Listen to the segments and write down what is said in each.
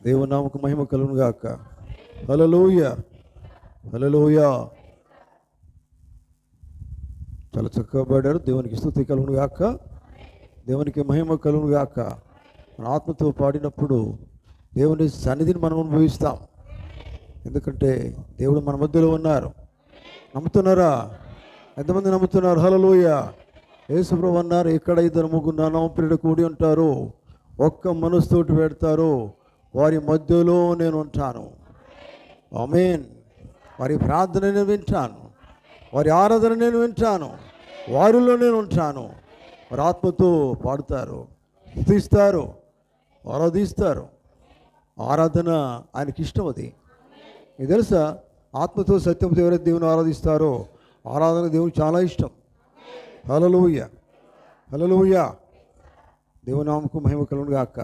దేవుని నామకు మహిమ కలుగును గాక. హల్లెలూయా, హల్లెలూయా. చాలా చక్కగా పాడారు. దేవునికి స్తుతి కలుగును గాక, దేవునికి మహిమ కలుగును గాక. మన ఆత్మతో పాడినప్పుడు దేవుని సన్నిధిని మనం అనుభవిస్తాం. ఎందుకంటే దేవుడు మన మధ్యలో ఉన్నారు. నమ్ముతున్నారా? ఎంతమంది నమ్ముతున్నారు? హల్లెలూయా. యేసు ప్రభువు అన్నారు, ఎక్కడ ఇద్దరు ముగ్గురు నా నామమున పేరిట కూడి ఉంటారో, ఒక్క మనసుతోటి పెడతారో వారి మధ్యలో నేను ఉంటాను. ఆమేన్. వారి ప్రార్థన నేను వింటాను, వారి ఆరాధన నేను వింటాను, వారిలో నేను ఉంటాను. వారి ఆత్మతో పాడుతారు, స్తుతిస్తారు, ఆరాధిస్తారు. ఆరాధన ఆయనకి ఇష్టం. అది మీకు తెలుసా? ఆత్మతో సత్యంతో ఎవరైతే దేవుని ఆరాధిస్తారో ఆరాధన దేవునికి చాలా ఇష్టం. హల్లెలూయా, హల్లెలూయా. దేవుని నామముకు మహిమ కలుగును గాక.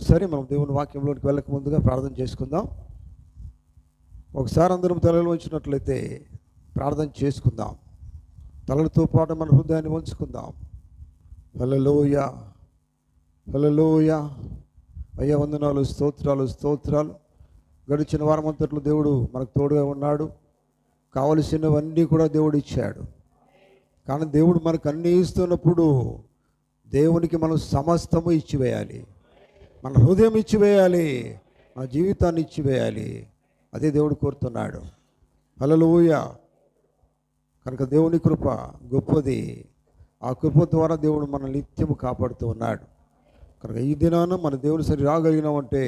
సరే, మనం దేవుని వాక్యంలోకి వెళ్ళక ముందుగా ప్రార్థన చేసుకుందాం. ఒకసారి అందరం తలలు వంచినట్లయితే ప్రార్థన చేసుకుందాం. తలలతో పాటు మన హృదయాన్ని వంచుకుందాం. హల్లెలూయా, హల్లెలూయా. అయ్యా వందనాలు, స్తోత్రాలు, స్తోత్రాలు. గడిచిన వారం అంతట్లో దేవుడు మనకు తోడుగా ఉన్నాడు. కావలసినవన్నీ కూడా దేవుడు ఇచ్చాడు. కానీ దేవుడు మనకు అన్నీ ఇస్తున్నప్పుడు దేవునికి మనం సమస్తము ఇచ్చివేయాలి. మన హృదయం ఇచ్చివేయాలి, మన జీవితాన్ని ఇచ్చివేయాలి. అదే దేవుడు కోరుతున్నాడు. హల్లెలూయా. కనుక దేవుని కృప గొప్పది. ఆ కృప ద్వారా దేవుడు మనల్ని నిత్యము కాపాడుతూ ఉన్నాడు. కనుక ఈ దినాన మన దేవుని సరి రాగలిగినామంటే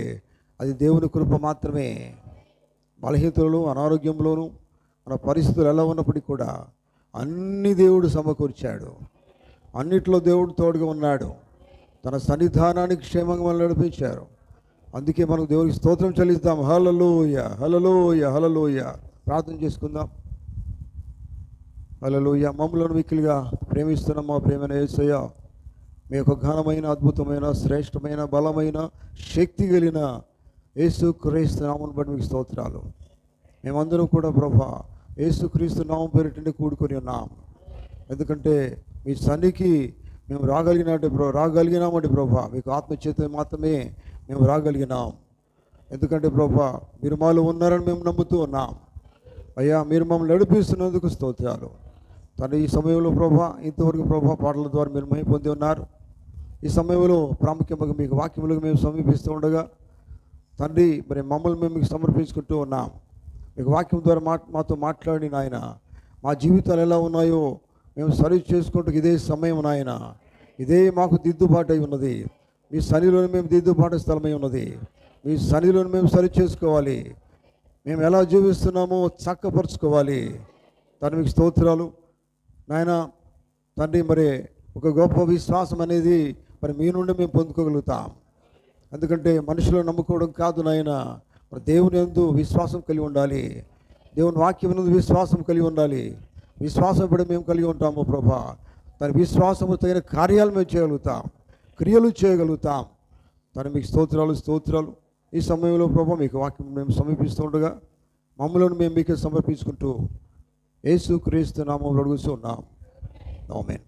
అది దేవుని కృప మాత్రమే. బలహీనతలు, అనారోగ్యంలోనూ మన పరిస్థితులు ఎలా ఉన్నప్పటికీ కూడా అన్ని దేవుడు సమకూర్చాడు. అన్నిట్లో దేవుడు తోడుగా ఉన్నాడు. తన సన్నిధానానికి క్షేమంగా మనం నడిపించారు. అందుకే మనకు దేవునికి స్తోత్రం చెల్లిస్తాం. హల్లెలూయా, హల్లెలూయా, హల్లెలూయా. ప్రార్థన చేసుకుందాం. హల్లెలూయా. మమ్మలను మిక్కిలిగా ప్రేమిస్తున్న మా ప్రేమైన యేసయ్య, మీ యొక్క ఘనమైన, అద్భుతమైన, శ్రేష్టమైన, బలమైన, శక్తి కలిగిన యేసు క్రీస్తు నామమును బట్టి మీకు స్తోత్రాలు. మేమందరం కూడా ప్రభా యేసు క్రీస్తు నామం పేరిట కూడుకొని ఉన్నాం. ఎందుకంటే మీ సన్నిధికి మేము రాగలిగినామంటే ప్రభా మీకు ఆత్మచేత మాత్రమే మేము రాగలిగినాం. ఎందుకంటే ప్రభా మీరు మాలో ఉన్నారని మేము నమ్ముతూ ఉన్నాం. అయ్యా, మీరు మమ్మల్ని నడిపిస్తున్నందుకు స్తోత్రాలు. తను ఈ సమయంలో ప్రభా ఇంతవరకు ప్రభా పాటల ద్వారా మీరు మహిమ పొంది ఉన్నారు. ఈ సమయంలో ప్రాముఖ్యంగా మీకు వాక్యములకు మేము సమీపిస్తూ ఉండగా తండ్రి మరి మమ్మల్ని మేము మీకు సమర్పించుకుంటూ ఉన్నాం. మీకు వాక్యం ద్వారా మాతో మాట్లాడి నాయన, మా జీవితాలు ఎలా ఉన్నాయో మేము సరి చేసుకుంటూ ఇదే సమయం నాయన, ఇదే మాకు దిద్దుబాటు అయి ఉన్నది. మీ సన్నిధిలోనే మేము దిద్దుబాటు స్థలమై ఉన్నది. మీ సన్నిధిలోనే మేము సరి చేసుకోవాలి. మేము ఎలా జీవిస్తున్నామో చక్కపరుచుకోవాలి. తను మీకు స్తోత్రాలు నాయన. తండ్రి మరి ఒక గొప్ప విశ్వాసం అనేది మరి మీ నుండి మేము పొందుకోగలుగుతాం. ఎందుకంటే మనుషులు నమ్ముకోవడం కాదు నాయన, మరి దేవుని యందు విశ్వాసం కలిగి ఉండాలి. దేవుని వాక్యం యందు విశ్వాసం కలిగి ఉండాలి. విశ్వాసం ఎప్పుడు మేము కలిగి ఉంటాము ప్రభా, తన విశ్వాసము తగిన కార్యాలు మేము చేయగలుగుతాం, క్రియలు చేయగలుగుతాం. తను మీకు స్తోత్రాలు, స్తోత్రాలు. ఈ సమయంలో ప్రభా మీకు వాక్యం మేము సమీపిస్తూ ఉండగా మమ్మల్ని మేము మీకే సమర్పించుకుంటూ యేసు క్రీస్తు నామములో అడుగుతూ ఉన్నాం. ఆమేన్.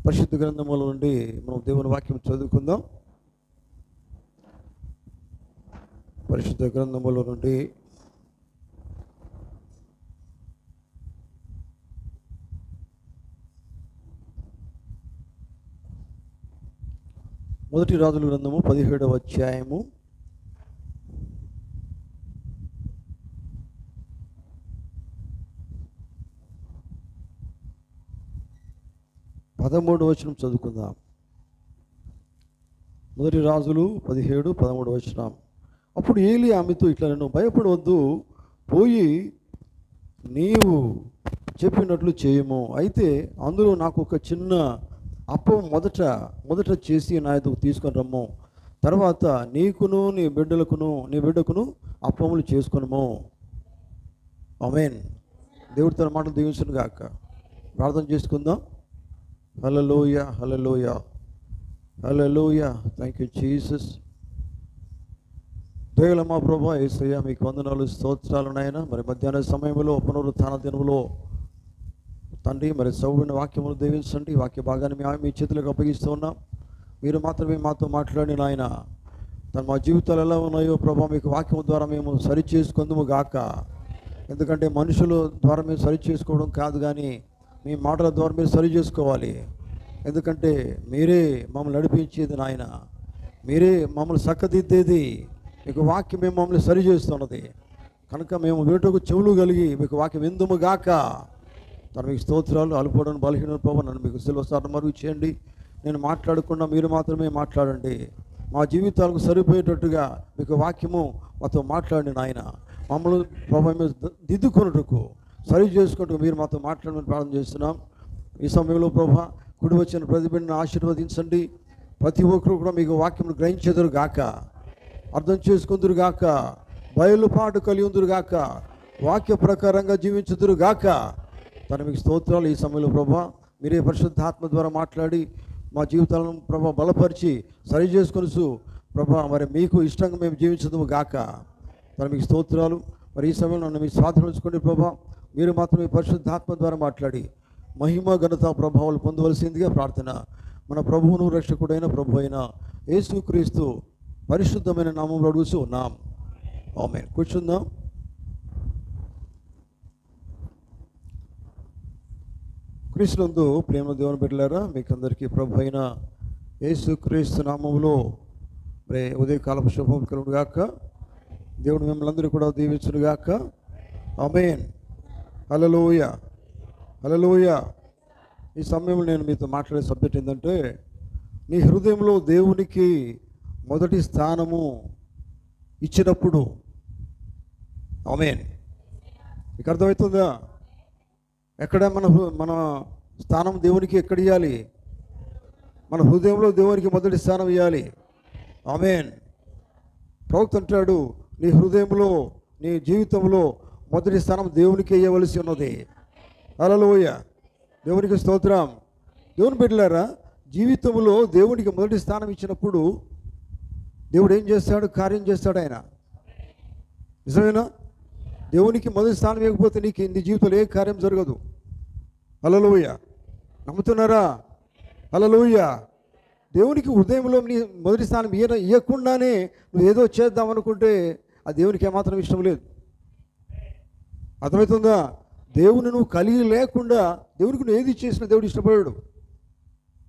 పరిశుద్ధ గ్రంథముల నుండి మనం దేవుని వాక్యం చదువుకుందాం. పరిశుద్ధ గ్రంథముల నుండి మొదటి రాజుల గ్రంథము 17వ అధ్యాయము 13వ వచనం చదువుకుందాం. మొదటి రాజులు 17:13 వచనం. అప్పుడు ఏలీ ఆమెతో ఇట్లా, నేను భయపడవద్దు, పోయి నీవు చెప్పినట్లు చేయము. అయితే అందులో నాకు ఒక చిన్న అప్పం మొదట చేసి నా ఎదుగు తీసుకొని రమ్ము. తర్వాత నీకును నీ బిడ్డకును అప్పములు చేసుకొనుము. ఆమేన్. దేవుడి తన మాటలు దీవించును గాక. ప్రార్థన చేసుకుందాం. Hallelujah, hallelujah, hallelujah. Thank you Jesus. దయగల మా ప్రభువా యేసయ్య, మీకు వందనాలు, స్తోత్రాలు నాయన. మరి మధ్యాహ్న సమయంలో పునరుత్థాన దినములో తండ్రి మరి సౌబడిన వాక్యములు దీవించండి. వాక్య భాగాన్ని మీ చేతులకు అప్పగిస్తూ ఉన్నాం. మీరు మాత్రమే మాతో మాట్లాడి నాయన. మా జీవితాలు ఎలా ఉన్నాయో ప్రభా మీకు వాక్యం ద్వారా మేము సరి చేసుకుందుము గాక. ఎందుకంటే మనుషుల ద్వారా మేము సరి చేసుకోవడం కాదు, కానీ మీ మాటల ద్వారా మీరు సరి చేసుకోవాలి. ఎందుకంటే మీరే మమ్మల్ని నడిపించేది నాయన, మీరే మమ్మల్ని చక్కదిద్దేది. మీకు వాక్యం మేము మమ్మల్ని సరి చేస్తున్నది కనుక మేము వీటుకు చెవులు కలిగి మీకు వాక్యం విందుము గాక. మీకు స్తోత్రాలు. అలుపోవడం బలహీన ప్రభావ నన్ను మీకు సిల్వసారం మరుగు చేయండి. నేను మాట్లాడకుండా మీరు మాత్రమే మాట్లాడండి. మా జీవితాలకు సరిపోయేటట్టుగా మీకు వాక్యము మాతో మాట్లాడండి నాయన. మమ్మల్ని ప్రభావం దిద్దుకొనుటకు సరి చేసుకుంటూ మీరు మాతో మాట్లాడమని ప్రార్థన చేస్తున్నాం. ఈ సమయంలో ప్రభా కుడి వచ్చిన ప్రతి బిడ్డను ఆశీర్వదించండి. ప్రతి ఒక్కరు కూడా మీకు వాక్యం గ్రహించెదరు గాక, అర్థం చేసుకుందరు గాక, బయలుపాటు కలిగి ఉందరు గాక, వాక్య ప్రకారంగా జీవించుదురు గాక. మీకు స్తోత్రాలు. ఈ సమయంలో ప్రభా మీరే పరిశుద్ధాత్మ ద్వారా మాట్లాడి మా జీవితాలను ప్రభా బలపరిచి సరి చేసుకొనుసు ప్రభా మరి మీకు ఇష్టంగా మేము జీవించదుము గాక. మీకు స్తోత్రాలు. మరి ఈ సమయంలో నన్ను మీరు స్వాధీనించుకోండి ప్రభా. మీరు మాత్రమే పరిశుద్ధాత్మ ద్వారా మాట్లాడి మహిమ ఘనత ప్రభావాలు పొందవలసిందిగా ప్రార్థన. మన ప్రభువును రక్షకుడైన ప్రభు అయిన యేసుక్రీస్తు పరిశుద్ధమైన నామంలో అడుగుతూ ఉన్నాం. ఆమేన్. కూర్చుందాం. క్రీస్తునందు ప్రేమ దేవుని బిడ్డలారా, మీకు అందరికీ ప్రభు అయిన యేసుక్రీస్తు నామములో మరి ఉదయకాలపు శుభం కలుగును గాక. దేవుడు మిమ్మల్ని అందరూ కూడా దీవించును గాక. ఆమేన్. హల్లెలూయా, హల్లెలూయా. ఈ సమయంలో నేను మీతో మాట్లాడే సబ్జెక్ట్ ఏంటంటే, నీ హృదయంలో దేవునికి మొదటి స్థానము ఇచ్చినప్పుడు. ఆమేన్. మీకు అర్థమవుతుందా? ఎక్కడ మన స్థానం దేవునికి ఎక్కడ ఇవ్వాలి? మన హృదయంలో దేవునికి మొదటి స్థానం ఇవ్వాలి. ఆమేన్. ప్రవక్త అంటాడు, నీ హృదయంలో నీ జీవితంలో మొదటి స్థానం దేవునికి ఇవ్వవలసి ఉన్నది. హల్లెలూయా, దేవునికి స్తోత్రం. దేవుని బిడ్డలారా, జీవితంలో దేవునికి మొదటి స్థానం ఇచ్చినప్పుడు దేవుడు ఏం చేస్తాడు? కార్యం చేస్తాడు ఆయన. నిజమేనా? దేవునికి మొదటి స్థానం ఇవ్వకపోతే నీ జీవితంలో ఏ కార్యం జరగదు. హల్లెలూయా, నమ్ముతున్నారా? హల్లెలూయా. దేవునికి హృదయంలో నీ మొదటి స్థానం ఇవ్వకుండానే నువ్వు ఏదో చేద్దాం అనుకుంటే ఆ దేవునికి ఏమాత్రం ఇష్టం లేదు. అర్థమవుతుందా? దేవుని నువ్వు కలిగి లేకుండా దేవునికి నువ్వు ఏది చేసినా దేవుడు ఇష్టపడాడు.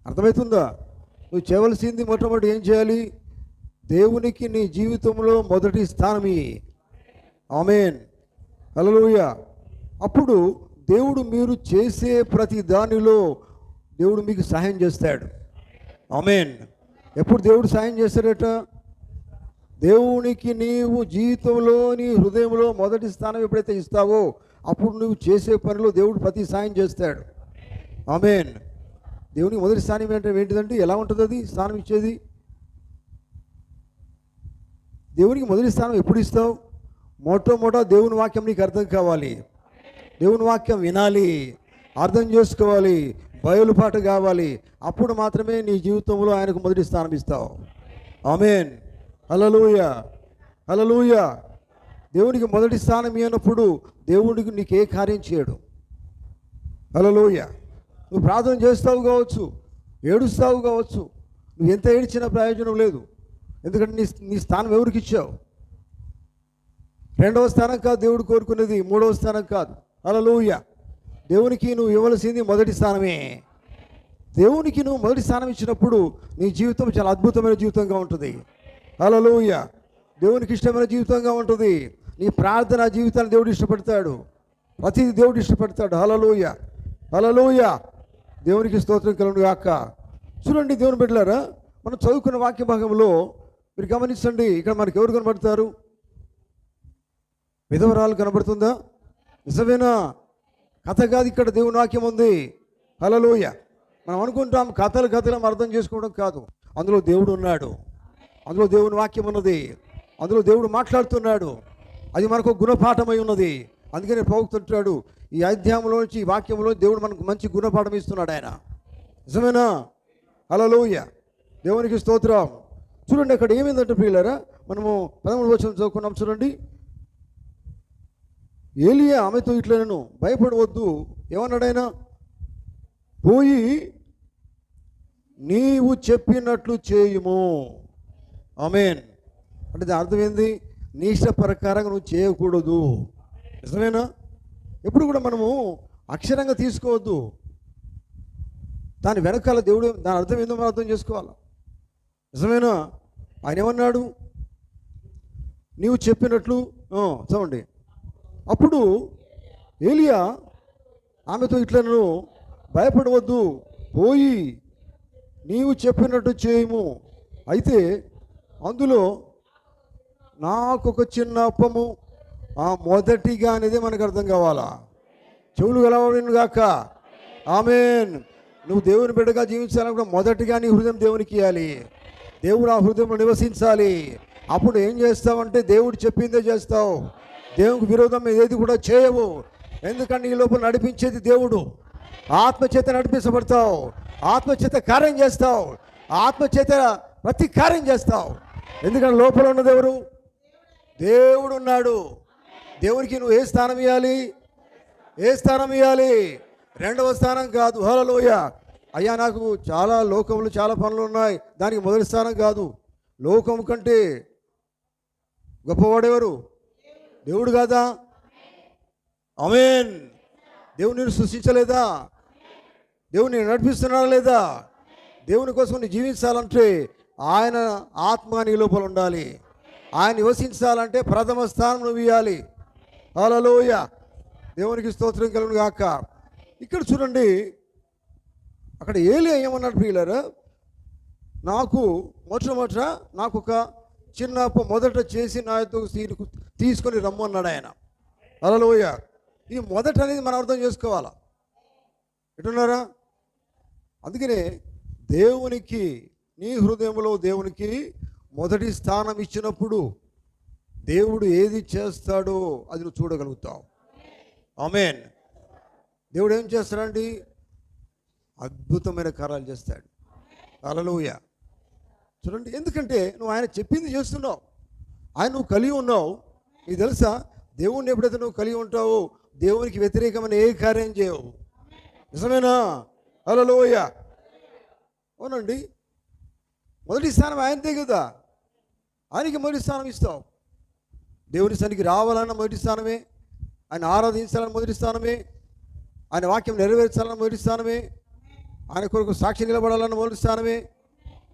అర్థమవుతుందా? నువ్వు చేయవలసింది మొట్టమొదటి ఏం చేయాలి? దేవునికి నీ జీవితంలో మొదటి స్థానమి. ఆమేన్. హల్లెలూయా. అప్పుడు దేవుడు మీరు చేసే ప్రతి దానిలో దేవుడు మీకు సహాయం చేస్తాడు. ఆమేన్. ఎప్పుడు దేవుడు సహాయం చేస్తాడట? దేవునికి నీవు జీవితంలో నీ హృదయంలో మొదటి స్థానం ఎప్పుడైతే ఇస్తావో అప్పుడు నువ్వు చేసే పనిలో దేవుడు ప్రతి సాయం చేస్తాడు. ఆమేన్. దేవునికి మొదటి స్థానం ఏంటిదంటే ఎలా ఉంటుంది అది స్థానం ఇచ్చేది? దేవునికి మొదటి స్థానం ఎప్పుడు ఇస్తావు? మొట్టమొదట దేవుని వాక్యం నీకు అర్థం కావాలి, దేవుని వాక్యం వినాలి, అర్థం చేసుకోవాలి, బయలుపాటు కావాలి. అప్పుడు మాత్రమే నీ జీవితంలో ఆయనకు మొదటి స్థానం ఇస్తావు. ఆమేన్. హల్లెలూయా, హల్లెలూయా. దేవునికి మొదటి స్థానం ఇవ్వనప్పుడు దేవుడికి నీకు ఏ కార్యం చేయడు. హల్లెలూయా. నువ్వు ప్రార్థన చేస్తావు కావచ్చు, ఏడుస్తావు కావచ్చు, నువ్వు ఎంత ఏడ్చినా ప్రయోజనం లేదు. ఎందుకంటే నీ స్థానం ఎవరికి ఇచ్చావు? రెండవ స్థానం కాదు దేవుడు కోరుకునేది, మూడవ స్థానం కాదు. హల్లెలూయా. దేవునికి నువ్వు ఇవ్వవలసింది మొదటి స్థానమే. దేవునికి నువ్వు మొదటి స్థానం ఇచ్చినప్పుడు నీ జీవితం చాలా అద్భుతమైన జీవితంగా ఉంటుంది. హల్లెలూయా. దేవునికి ఇష్టమైన జీవితంగా ఉంటుంది. నీ ప్రార్థన జీవితాన్ని దేవుడు ఇష్టపడతాడు, ప్రతిదీ దేవుడు ఇష్టపడతాడు. హల్లెలూయా, హల్లెలూయా. దేవునికి స్తోత్రం కలుగును గాక. చూడండి దేవుని బిడ్డలారా, మనం చదువుకున్న వాక్య భాగంలో మీరు గమనించండి. ఇక్కడ మనకి ఎవరు కనబడతారు? విధవరాలు కనబడుతుందా? నిజమేనా? కథ కాదు, ఇక్కడ దేవుని వాక్యం ఉంది. హల్లెలూయా. మనం అనుకుంటాం కథలు అర్థం చేసుకోవడం కాదు. అందులో దేవుడు ఉన్నాడు, అందులో దేవుని వాక్యం ఉన్నది, అందులో దేవుడు మాట్లాడుతున్నాడు. అది మనకు గుణపాఠమై ఉన్నది. అందుకని ప్రవక్తుంటాడు, ఈ అధ్యాయంలో నుంచి ఈ వాక్యంలో దేవుడు మనకు మంచి గుణపాఠం ఇస్తున్నాడు ఆయన. నిజమేనా? హల్లెలూయా, దేవునికి స్తోత్రం. చూడండి అక్కడ ఏమైందంటే ప్రియులారా, మనము 13వ వచనం చదువుకున్నాం. చూడండి, ఏలియా ఆమెతో ఇట్లా, నేను భయపడవద్దు. ఏమన్నాడు ఆయన? పోయి నీవు చెప్పినట్లు చేయుము. ఆమేన్. అంటే దాని అర్థం ఏంది? నీ ఇష్ట ప్రకారంగా నువ్వు చేయకూడదు. నిజమేనా? ఎప్పుడు కూడా మనము అక్షరంగా తీసుకోవద్దు. దాని వెనకాల దేవుడు దాని అర్థం ఏందో మనం అర్థం చేసుకోవాలి. నిజమేనా? ఆయన ఏమన్నాడు? నీవు చెప్పినట్లు చదవండి. అప్పుడు ఏలియా ఆమెతో ఇట్లా, నువ్వు భయపడవద్దు, పోయి నీవు చెప్పినట్టు చేయము. అయితే అందులో నాకొక చిన్న అప్పము, మొదటిగా అనేది మనకు అర్థం కావాలా. చెవులు గలవాడిని గాక. ఆమేన్. నువ్వు దేవుని బిడ్డగా జీవించాలనుకుంటే మొదటిగా నీ హృదయం దేవునికి ఇవ్వాలి. దేవుడు ఆ హృదయంలో నివసించాలి. అప్పుడు ఏం చేస్తావంటే దేవుడు చెప్పిందే చేస్తావు. దేవునికి విరోధం ఏది కూడా చేయవు. ఎందుకంటే ఈ లోపల నడిపించేది దేవుడు. ఆత్మచేత నడిపించబడతావు, ఆత్మచేత కార్యం చేస్తావు, ఆత్మచేత ప్రతి కార్యం చేస్తావు. ఎందుకంటే లోపల ఉన్నది ఎవరు? దేవుడు ఉన్నాడు. దేవునికి నువ్వు ఏ స్థానం ఇవ్వాలి? ఏ స్థానం ఇవ్వాలి? రెండవ స్థానం కాదు. హల్లెలూయా. అయ్యా నాకు చాలా లోకంలో చాలా పనులు ఉన్నాయి, దానికి మొదటి స్థానం కాదు. లోకం కంటే గొప్పవాడెవరు? దేవుడు కాదా? ఆమేన్. దేవుడు నిన్ను సృష్టించలేదా? దేవుడు నిన్ను నడిపిస్తున్నాడా లేదా? దేవుని కోసం నువ్వు జీవించాలంటే ఆయన ఆత్మ నీ లోపల ఉండాలి. ఆయన నివసించాలంటే ప్రథమ స్థానం నువ్వు ఇవ్వాలి. హల్లెలూయా. దేవునికి స్తోత్రం కలుగును గాక. ఇక్కడ చూడండి, అక్కడ ఏలియా ఏమన్నాడు ప్రియులారా? నాకు మొట్టమొదట నాకు ఒక చిన్న మొదట చేసి నా యొక్క తీసుకొని రమ్మన్నాడు ఆయన. హల్లెలూయా. ఈ మొదట అనేది మనం అర్థం చేసుకోవాలా. ఎటున్నారా? అందుకనే దేవునికి, నీ హృదయంలో దేవునికి మొదటి స్థానం ఇచ్చినప్పుడు దేవుడు ఏది చేస్తాడో అది నువ్వు చూడగలుగుతావు. ఆమేన్. దేవుడు ఏం చేస్తాడండి? అద్భుతమైన కార్యాలు చేస్తాడు. హల్లెలూయా. చూడండి, ఎందుకంటే నువ్వు ఆయన చెప్పింది చేస్తున్నావు, ఆయన నువ్వు కలిగి ఉన్నావు. నీకు తెలుసా, దేవుణ్ణి ఎప్పుడైతే నువ్వు కలిగి ఉంటావో దేవునికి వ్యతిరేకమైన ఏ కార్యం చేయవు. నిజమేనా? హల్లెలూయా. అవునండి. మొదటి స్థానం ఆయనదే కదా. ఆయనకి మొదటి స్థానం ఇస్తావు. దేవుని సన్నిధికి రావాలన్న మొదటి స్థానమే, ఆయన ఆరాధించాలన్న మొదటి స్థానమే, ఆయన వాక్యం నెరవేర్చాలన్న మొదటి స్థానమే, ఆయన కొరకు సాక్షి నిలబడాలన్న మొదటి స్థానమే.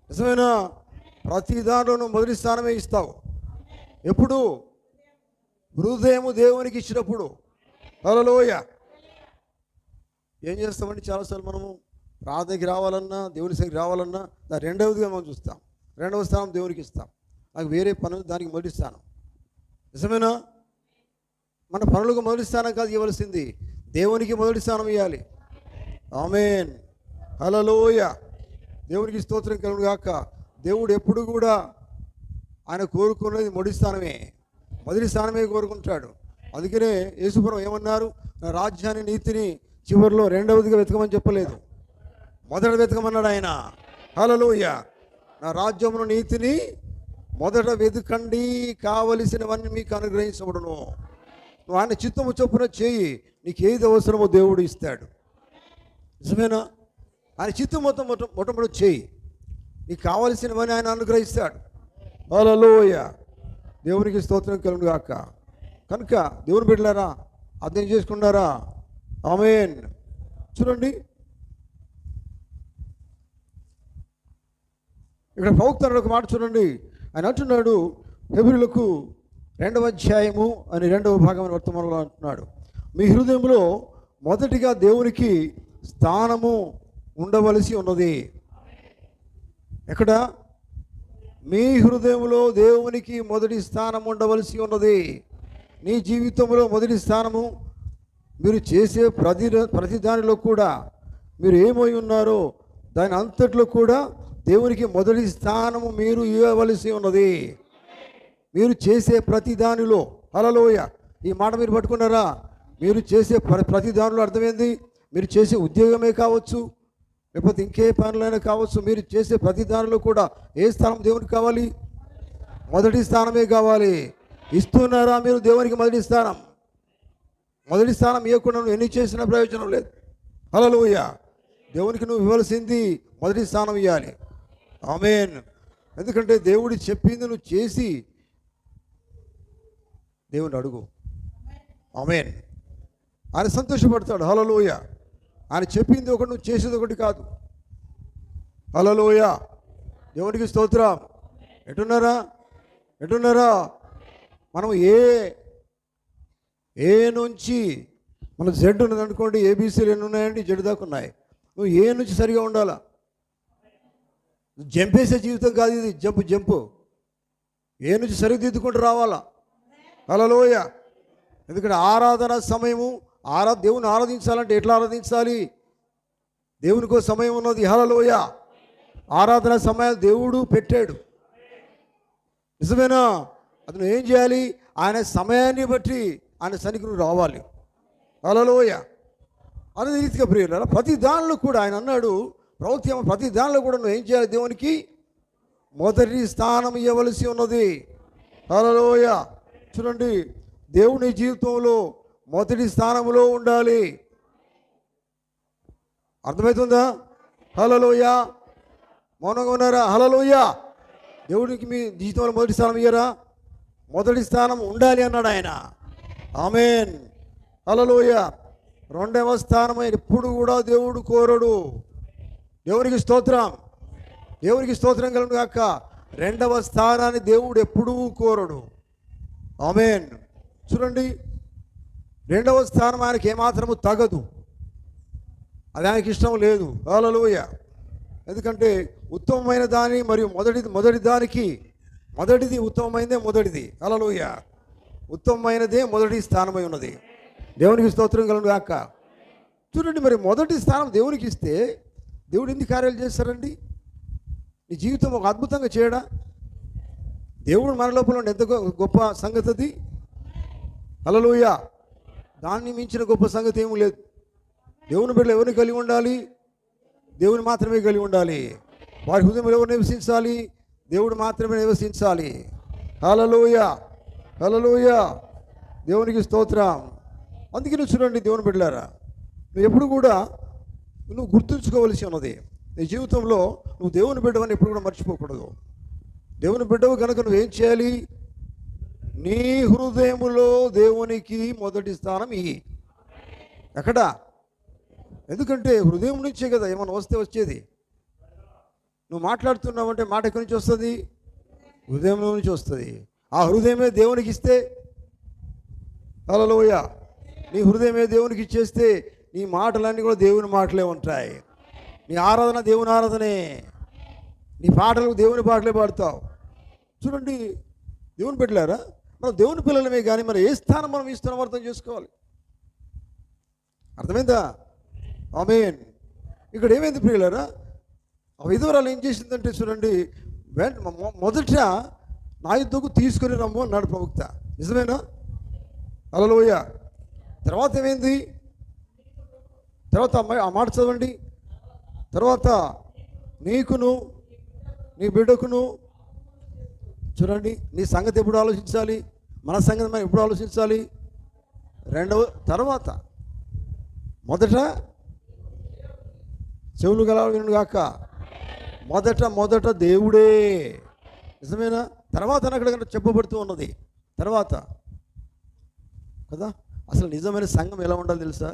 నిజమేనా? ప్రతి దాంట్లోనూ మొదటి స్థానమే ఇస్తావు. ఎప్పుడు? హృదయము దేవునికి ఇచ్చినప్పుడు. హల్లెలూయా. ఏం చేస్తామంటే చాలాసార్లు మనము ప్రార్థనకి రావాలన్నా, దేవుని సన్నిధికి రావాలన్నా దాని రెండవదిగా మనం చూస్తాం. రెండవ స్థానం దేవునికి ఇస్తాం. నాకు వేరే పనులు, దానికి మొదటి స్థానం. నిజమేనా? మన పనులకు మొదటి స్థానం కాదు ఇవ్వాల్సింది, దేవునికి మొదటి స్థానం ఇవ్వాలి. ఆమేన్. హల్లెలూయా. దేవునికి స్తోత్రం కలుగును గాక. దేవుడు ఎప్పుడు కూడా ఆయన కోరుకున్నది మొదటి స్థానమే, మొదటి స్థానమే కోరుకుంటాడు. అందుకనే యేసుప్రభువు ఏమన్నారు? నా రాజ్యాన్ని, నీతిని చివరిలో రెండవదిగా వెతకమని చెప్పలేదు, మొదట వెతకమన్నాడు ఆయన. హల్లెలూయా. నా రాజ్యమును, నీతిని మొదట వెతకండి, కావలసినవన్నీ మీకు అనుగ్రహించబడును. నువ్వు ఆయన చిత్తము చొప్పున చేయి, నీకు ఏది అవసరమో దేవుడు ఇస్తాడు. నిజమేనా? ఆయన చిత్తం మొట్టమొదటి చేయి, నీకు కావలసినవన్నీ ఆయన అనుగ్రహిస్తాడు. హల్లెలూయా. దేవునికి స్తోత్రం కలుగును గాక. కనుక దేవుని బిడ్డలారా, అర్థం చేసుకున్నారా? ఆమేన్. చూడండి, ఇక్కడ ప్రవక్త ఒక మాట చూడండి. ఆయన అంటున్నాడు, హెబ్రీయులకు 2వ అధ్యాయము అని 2వ భాగం వర్తమానంలో అంటున్నాడు, మీ హృదయంలో మొదటిగా దేవునికి స్థానము ఉండవలసి ఉన్నది. ఎక్కడ? మీ హృదయంలో దేవునికి మొదటి స్థానం ఉండవలసి ఉన్నది. నీ జీవితంలో మొదటి స్థానము, మీరు చేసే ప్రతి దానిలో కూడా మీరు ఏమై ఉన్నారో దాని అంతట్లో కూడా దేవునికి మొదటి స్థానము మీరు ఇవ్వవలసి ఉన్నది. మీరు చేసే ప్రతి దానిలో. హల్లెలూయా. ఈ మాట మీరు పట్టుకున్నారా? మీరు చేసే ప్రతి దానిలో అర్థమైంది. మీరు చేసే ఉద్యోగమే కావచ్చు, లేకపోతే ఇంకే పనులైనా కావచ్చు, మీరు చేసే ప్రతి దానిలో కూడా ఏ స్థానం దేవునికి కావాలి? మొదటి స్థానమే కావాలి. ఇస్తున్నారా మీరు దేవునికి మొదటి స్థానం? మొదటి స్థానం ఇవ్వకుండా నువ్వు ఎన్ని చేసినా ప్రయోజనం లేదు. హల్లెలూయా. దేవునికి నువ్వు ఇవ్వాల్సింది మొదటి స్థానం ఇవ్వాలి. ఆమేన్. ఎందుకంటే దేవుడు చెప్పింది నువ్వు చేసి దేవుని అడుగు. ఆమేన్. ఆయన సంతోషపడతాడు. హల్లెలూయా. ఆయన చెప్పింది ఒకటి, నువ్వు చేసేది ఒకటి కాదు. హల్లెలూయా. దేవునికి స్తోత్రం. ఎటున్నారా మనం ఏ నుంచి మన జెడ్ ఉన్నది అనుకోండి, ఏబీసీలు ఎన్ని ఉన్నాయండి? జెడ్ దాకా ఉన్నాయి. నువ్వు ఏ నుంచి సరిగా ఉండాలా. జంపేసే జీవితం కాదు ఇది. జంపు ఏ నుంచి సరిదిద్దుకుంటూ రావాలా. హల్లెలూయా. ఎందుకంటే ఆరాధన సమయము, దేవుని ఆరాధించాలంటే ఎట్లా ఆరాధించాలి? దేవునికో సమయం ఉన్నది. హల్లెలూయా. ఆరాధన సమయాలు దేవుడు పెట్టాడు, నిజమేనా? అది నువ్వు ఏం చేయాలి? ఆయన సమయాన్ని బట్టి ఆయన సన్నిధికి రావాలి. హల్లెలూయా. అనే రీతిగా ప్రియులారా, ప్రతి దానిలో కూడా ఆయన అన్నాడు, ప్రవక్త ప్రతి దానిలో కూడా నువ్వు ఏం చేయాలి? దేవునికి మొదటి స్థానం ఇవ్వవలసి ఉన్నది. హల్లెలూయా. చూడండి, దేవుని జీవితంలో మొదటి స్థానంలో ఉండాలి. అర్థమవుతుందా? హల్లెలూయా. మౌనంగా ఉన్నారా? హల్లెలూయా. దేవుడికి మీ జీవితంలో మొదటి స్థానం ఇయ్యరా? మొదటి స్థానం ఉండాలి అన్నాడు ఆయన. ఆమేన్. హల్లెలూయా. రెండవ స్థానం ఎప్పుడు కూడా దేవుడు కోరడు. దేవునికి స్తోత్రం కలుగును గాక. రెండవ స్థానాన్ని దేవుడు ఎప్పుడూ కోరడు. ఆమేన్. చూడండి, రెండవ స్థానం ఆయనకి ఏమాత్రము తగదు. అది ఆయనకి ఇష్టం లేదు. హల్లెలూయా. ఎందుకంటే ఉత్తమమైన దాని మరియు మొదటిది ఉత్తమమైనదే మొదటిది. హల్లెలూయా. ఉత్తమమైనదే మొదటి స్థానమై ఉన్నది. దేవునికి స్తోత్రం కలుగును గాక. చూడండి, మరి మొదటి స్థానం దేవునికి ఇస్తే దేవుడు ఎన్ని కార్యాలు చేస్తారండి? నీ జీవితం ఒక అద్భుతంగా చేయడా? దేవుడు మన లోపల ఉండే ఎంత గొప్ప సంగతి అది. హల్లెలూయా. దాన్ని మించిన గొప్ప సంగతి ఏమీ లేదు. దేవుని బిడ్డలు ఎవరిని కలిగి ఉండాలి? దేవుని మాత్రమే కలిగి ఉండాలి. వారి హృదయంలో ఎవరు నివసించాలి? దేవుడు మాత్రమే నివసించాలి. హల్లెలూయా. హల్లెలూయా. దేవునికి స్తోత్రం. అందుకే నువ్వు చూడండి, దేవుని బిడ్డలారా, నువ్వు ఎప్పుడు కూడా నువ్వు గుర్తుంచుకోవలసి ఉన్నది. నీ జీవితంలో నువ్వు దేవుని బిడ్డవని ఎప్పుడు కూడా మర్చిపోకూడదు. దేవుని బిడ్డవు కనుక నువ్వేం చేయాలి? నీ హృదయములో దేవునికి మొదటి స్థానం ఇయ్యి. ఎక్కడ? ఎందుకంటే హృదయం నుంచే కదా ఏమైనా వచ్చేది. నువ్వు మాట్లాడుతున్నావంటే మాట ఎక్కడి నుంచి వస్తుంది? హృదయంలో నుంచి వస్తుంది. ఆ హృదయమే దేవునికి ఇస్తే, హల్లెలూయా, నీ హృదయమే దేవునికి ఇచ్చేస్తే నీ మాటలన్నీ కూడా దేవుని మాటలే ఉంటాయి. నీ ఆరాధన దేవుని ఆరాధనే. నీ పాటలు దేవుని పాటలే పాడతావు. చూడండి, దేవుని బిడ్డలారా, మనం దేవుని పిల్లలమే, కానీ మరి ఏ స్థానం మనం ఇస్తున్నాం అర్థం చేసుకోవాలి. అర్థమైందా? ఆమేన్. ఇక్కడ ఏమైంది ప్రియులారా? ఆ విధవరాలు ఏం చేసిందంటే చూడండి, మొదట నా యుద్ధకు తీసుకొని రమ్ము అన్నాడు ప్రవక్త. నిజమేనా? హల్లెలూయా. తర్వాత ఏమైంది? తర్వాత ఆ మాట చదవండి. తర్వాత నీకును నీ బిడ్డకును, చూడండి, నీ సంగతి ఎప్పుడు ఆలోచించాలి? మన సంగతి మనం ఎప్పుడు ఆలోచించాలి? తర్వాత మొదట చెవులు గల విను గాక. మొదట దేవుడే. నిజమేనా? తర్వాత అక్కడ చెప్పబడుతూ ఉన్నది. తర్వాత కదా. అసలు నిజమైన సంఘం ఎలా ఉండాలి తెలుసా?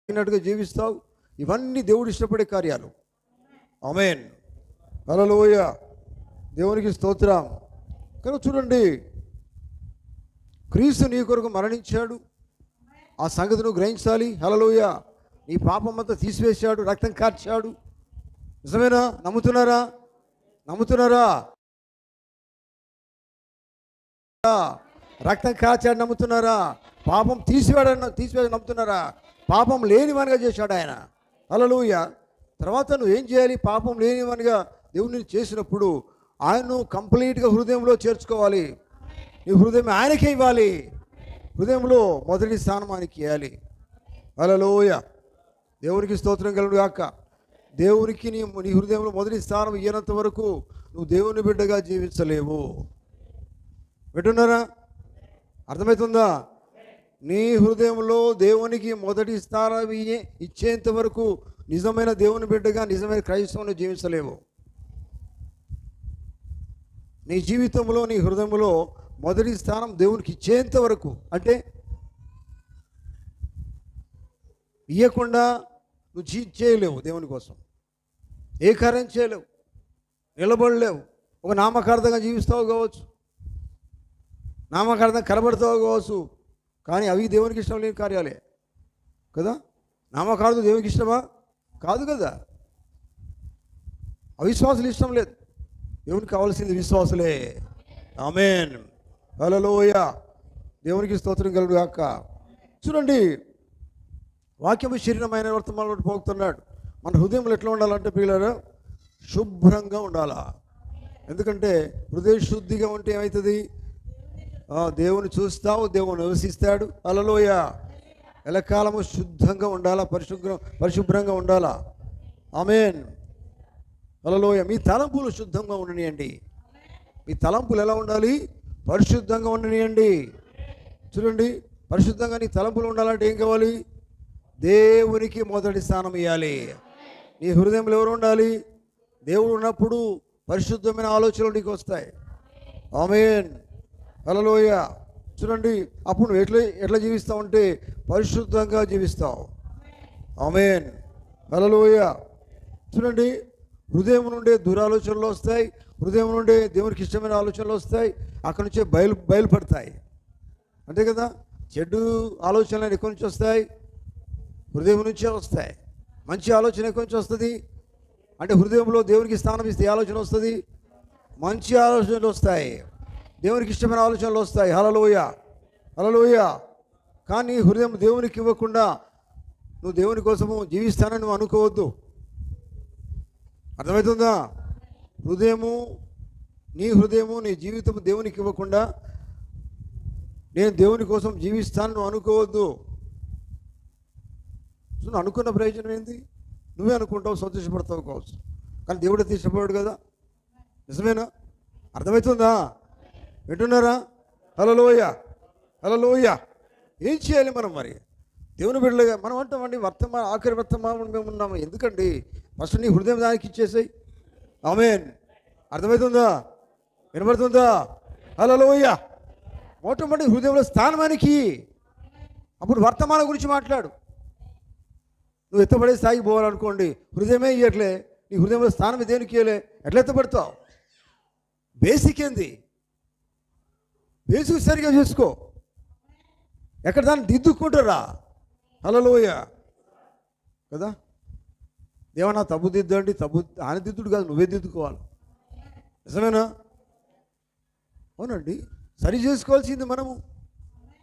అయినట్టుగా జీవిస్తావు. ఇవన్నీ దేవుడు ఇష్టపడే కార్యాలు. ఆమేన్. హల్లెలూయా. దేవునికి స్తోత్రం. కనుక చూడండి, క్రీస్తు నీ కొరకు మరణించాడు. ఆ సంగతి నువ్వు గ్రహించాలి. హల్లెలూయా. నీ పాపం అంతా తీసివేశాడు, రక్తం కార్చాడు. నిజమేనా? నమ్ముతున్నారా? నమ్ముతున్నారా? రక్తం కాచాడు నమ్ముతున్నారా? పాపం తీసివేయడం నమ్ముతున్నారా? పాపం లేనివానిగా చేశాడు ఆయన. హల్లెలూయా. తర్వాత నువ్వు ఏం చేయాలి? పాపం లేనివానిగా దేవుని చేసినప్పుడు ఆయన్ను కంప్లీట్గా హృదయంలో చేర్చుకోవాలి. నీ హృదయం ఆయనకే ఇవ్వాలి. హృదయంలో మొదటి స్థానం ఆయనకి ఇవ్వాలి. హల్లెలూయా. దేవునికి స్తోత్రం కలుగును గాక. దేవునికి నీ హృదయంలో మొదటి స్థానం ఇయ్యనంత వరకు నువ్వు దేవుని బిడ్డగా జీవించలేవు. వింటున్నారా? అర్థమవుతుందా? నీ హృదయంలో దేవునికి మొదటి స్థానం ఇచ్చేంత వరకు నిజమైన దేవుని బిడ్డగా, నిజమైన క్రైస్తవుని జీవించలేవు. నీ జీవితంలో, నీ హృదయంలో మొదటి స్థానం దేవునికి ఇచ్చేంత వరకు, అంటే ఇవ్వకుండా నువ్వు చేయలేవు. దేవుని కోసం ఏ కార్యం చేయలేవు, నిలబడలేవు. ఒక నామకార్థంగా జీవిస్తావు కావచ్చు, నామకార్థంగా కనబడతావు కావచ్చు, కానీ అవి దేవునికి ఇష్టం లేని కార్యాలే కదా. నామకార్థం దేవునికి ఇష్టమా? కాదు కదా. అవిశ్వాసులు ఇష్టం లేదు. దేవునికి కావాల్సింది విశ్వాసులే. ఆమేన్. హల్లెలూయా. దేవునికి స్తోత్రం కలుగును గాక. చూడండి, వాక్యము శరీరమైన వర్తమానంలో పోతున్నాడు. మన హృదయంలో ఎట్లా ఉండాలంటే పిల్లలు, శుభ్రంగా ఉండాలా. ఎందుకంటే హృదయ శుద్ధిగా ఉంటే ఏమవుతుంది? దేవుని చూస్తావు, దేవుని నివసిస్తాడు. హల్లెలూయా. ఎల్లకాలము శుద్ధంగా ఉండాలా, పరిశుభ్రంగా ఉండాలా. ఆమేన్. హల్లెలూయా. మీ తలంపులు శుద్ధంగా ఉండనియండి. మీ తలంపులు ఎలా ఉండాలి? పరిశుద్ధంగా ఉండనియండి. చూడండి, పరిశుద్ధంగా నీ తలంపులు ఉండాలంటే ఏం కావాలి? దేవునికి మొదటి స్థానం ఇవ్వాలి. నీ హృదయంలో ఎవరు ఉండాలి? దేవుడు ఉన్నప్పుడు పరిశుద్ధమైన ఆలోచనలు నీకు వస్తాయి. ఆమేన్. హల్లెలూయా. చూడండి, అప్పుడు నువ్వు ఎట్లా జీవిస్తావు అంటే పరిశుద్ధంగా జీవిస్తావు. ఆమేన్. హల్లెలూయా. చూడండి, హృదయం నుండే దురాలోచనలు వస్తాయి, హృదయం నుండే దేవునికి ఇష్టమైన ఆలోచనలు వస్తాయి, అక్కడి నుంచే బయలుపడతాయి. అంతే కదా. చెడు ఆలోచనలు ఎక్కడి నుంచి వస్తాయి? హృదయం నుంచే వస్తాయి. మంచి ఆలోచన ఎక్కడి నుంచి వస్తుంది అంటే హృదయంలో దేవునికి స్థానం ఇస్తే ఆలోచన వస్తుంది, మంచి ఆలోచనలు వస్తాయి, దేవునికి ఇష్టమైన ఆలోచనలు వస్తాయి. హల్లెలూయా. హల్లెలూయా. కానీ హృదయం దేవునికి ఇవ్వకుండా నువ్వు దేవుని కోసము జీవిస్తానని నువ్వు అనుకోవద్దు. అర్థమవుతుందా? నీ హృదయము నీ జీవితం దేవునికి ఇవ్వకుండా నేను దేవుని కోసం జీవిస్తాను నువ్వు అనుకోవద్దు. నువ్వు అనుకున్న ప్రయోజనం ఏంది? నువ్వే అనుకుంటావు, సంతోషపడతావు కావచ్చు, కానీ దేవుడు ఇష్టపడాడు కదా. నిజమేనా? అర్థమవుతుందా? వింటున్నారా? హల్లెలూయా. హల్లెలూయా. ఏం చేయాలి మనం మరి? దేవుని బిడ్డలుగా మనం అంటామండి, ఆఖరి వర్తమానం మేము ఉన్నాము. ఎందుకండి? ఫస్ట్ నీ హృదయం దానికి ఇచ్చేసాయి. ఆమేన్. అర్థమవుతుందా? వినబడుతుందా? హల్లెలూయా. మొట్టమొదటి హృదయంలో స్థానానికి, అప్పుడు వర్తమానం గురించి మాట్లాడు. నువ్వు ఎత్తపడే స్థాయికి పోవాలనుకోండి, హృదయమే ఇవ్వట్లే, నీ హృదయంలో స్థానం దేనికి ఇవ్వలే, ఎట్లా ఎత్తపడతావు? బేసిక్ ఏంది? బేసిక్ సరిగా చూసుకో. ఎక్కడ దాన్ని దిద్దుకుంటారా? హల్లెలూయా కదా. దేవనా తప్పు దిద్దండి, తప్పు ఆయన దిద్దుడు కాదు, నువ్వే దిద్దుకోవాలి. నిజమేనా? అవునండి. సరి చేసుకోవాల్సింది మనము.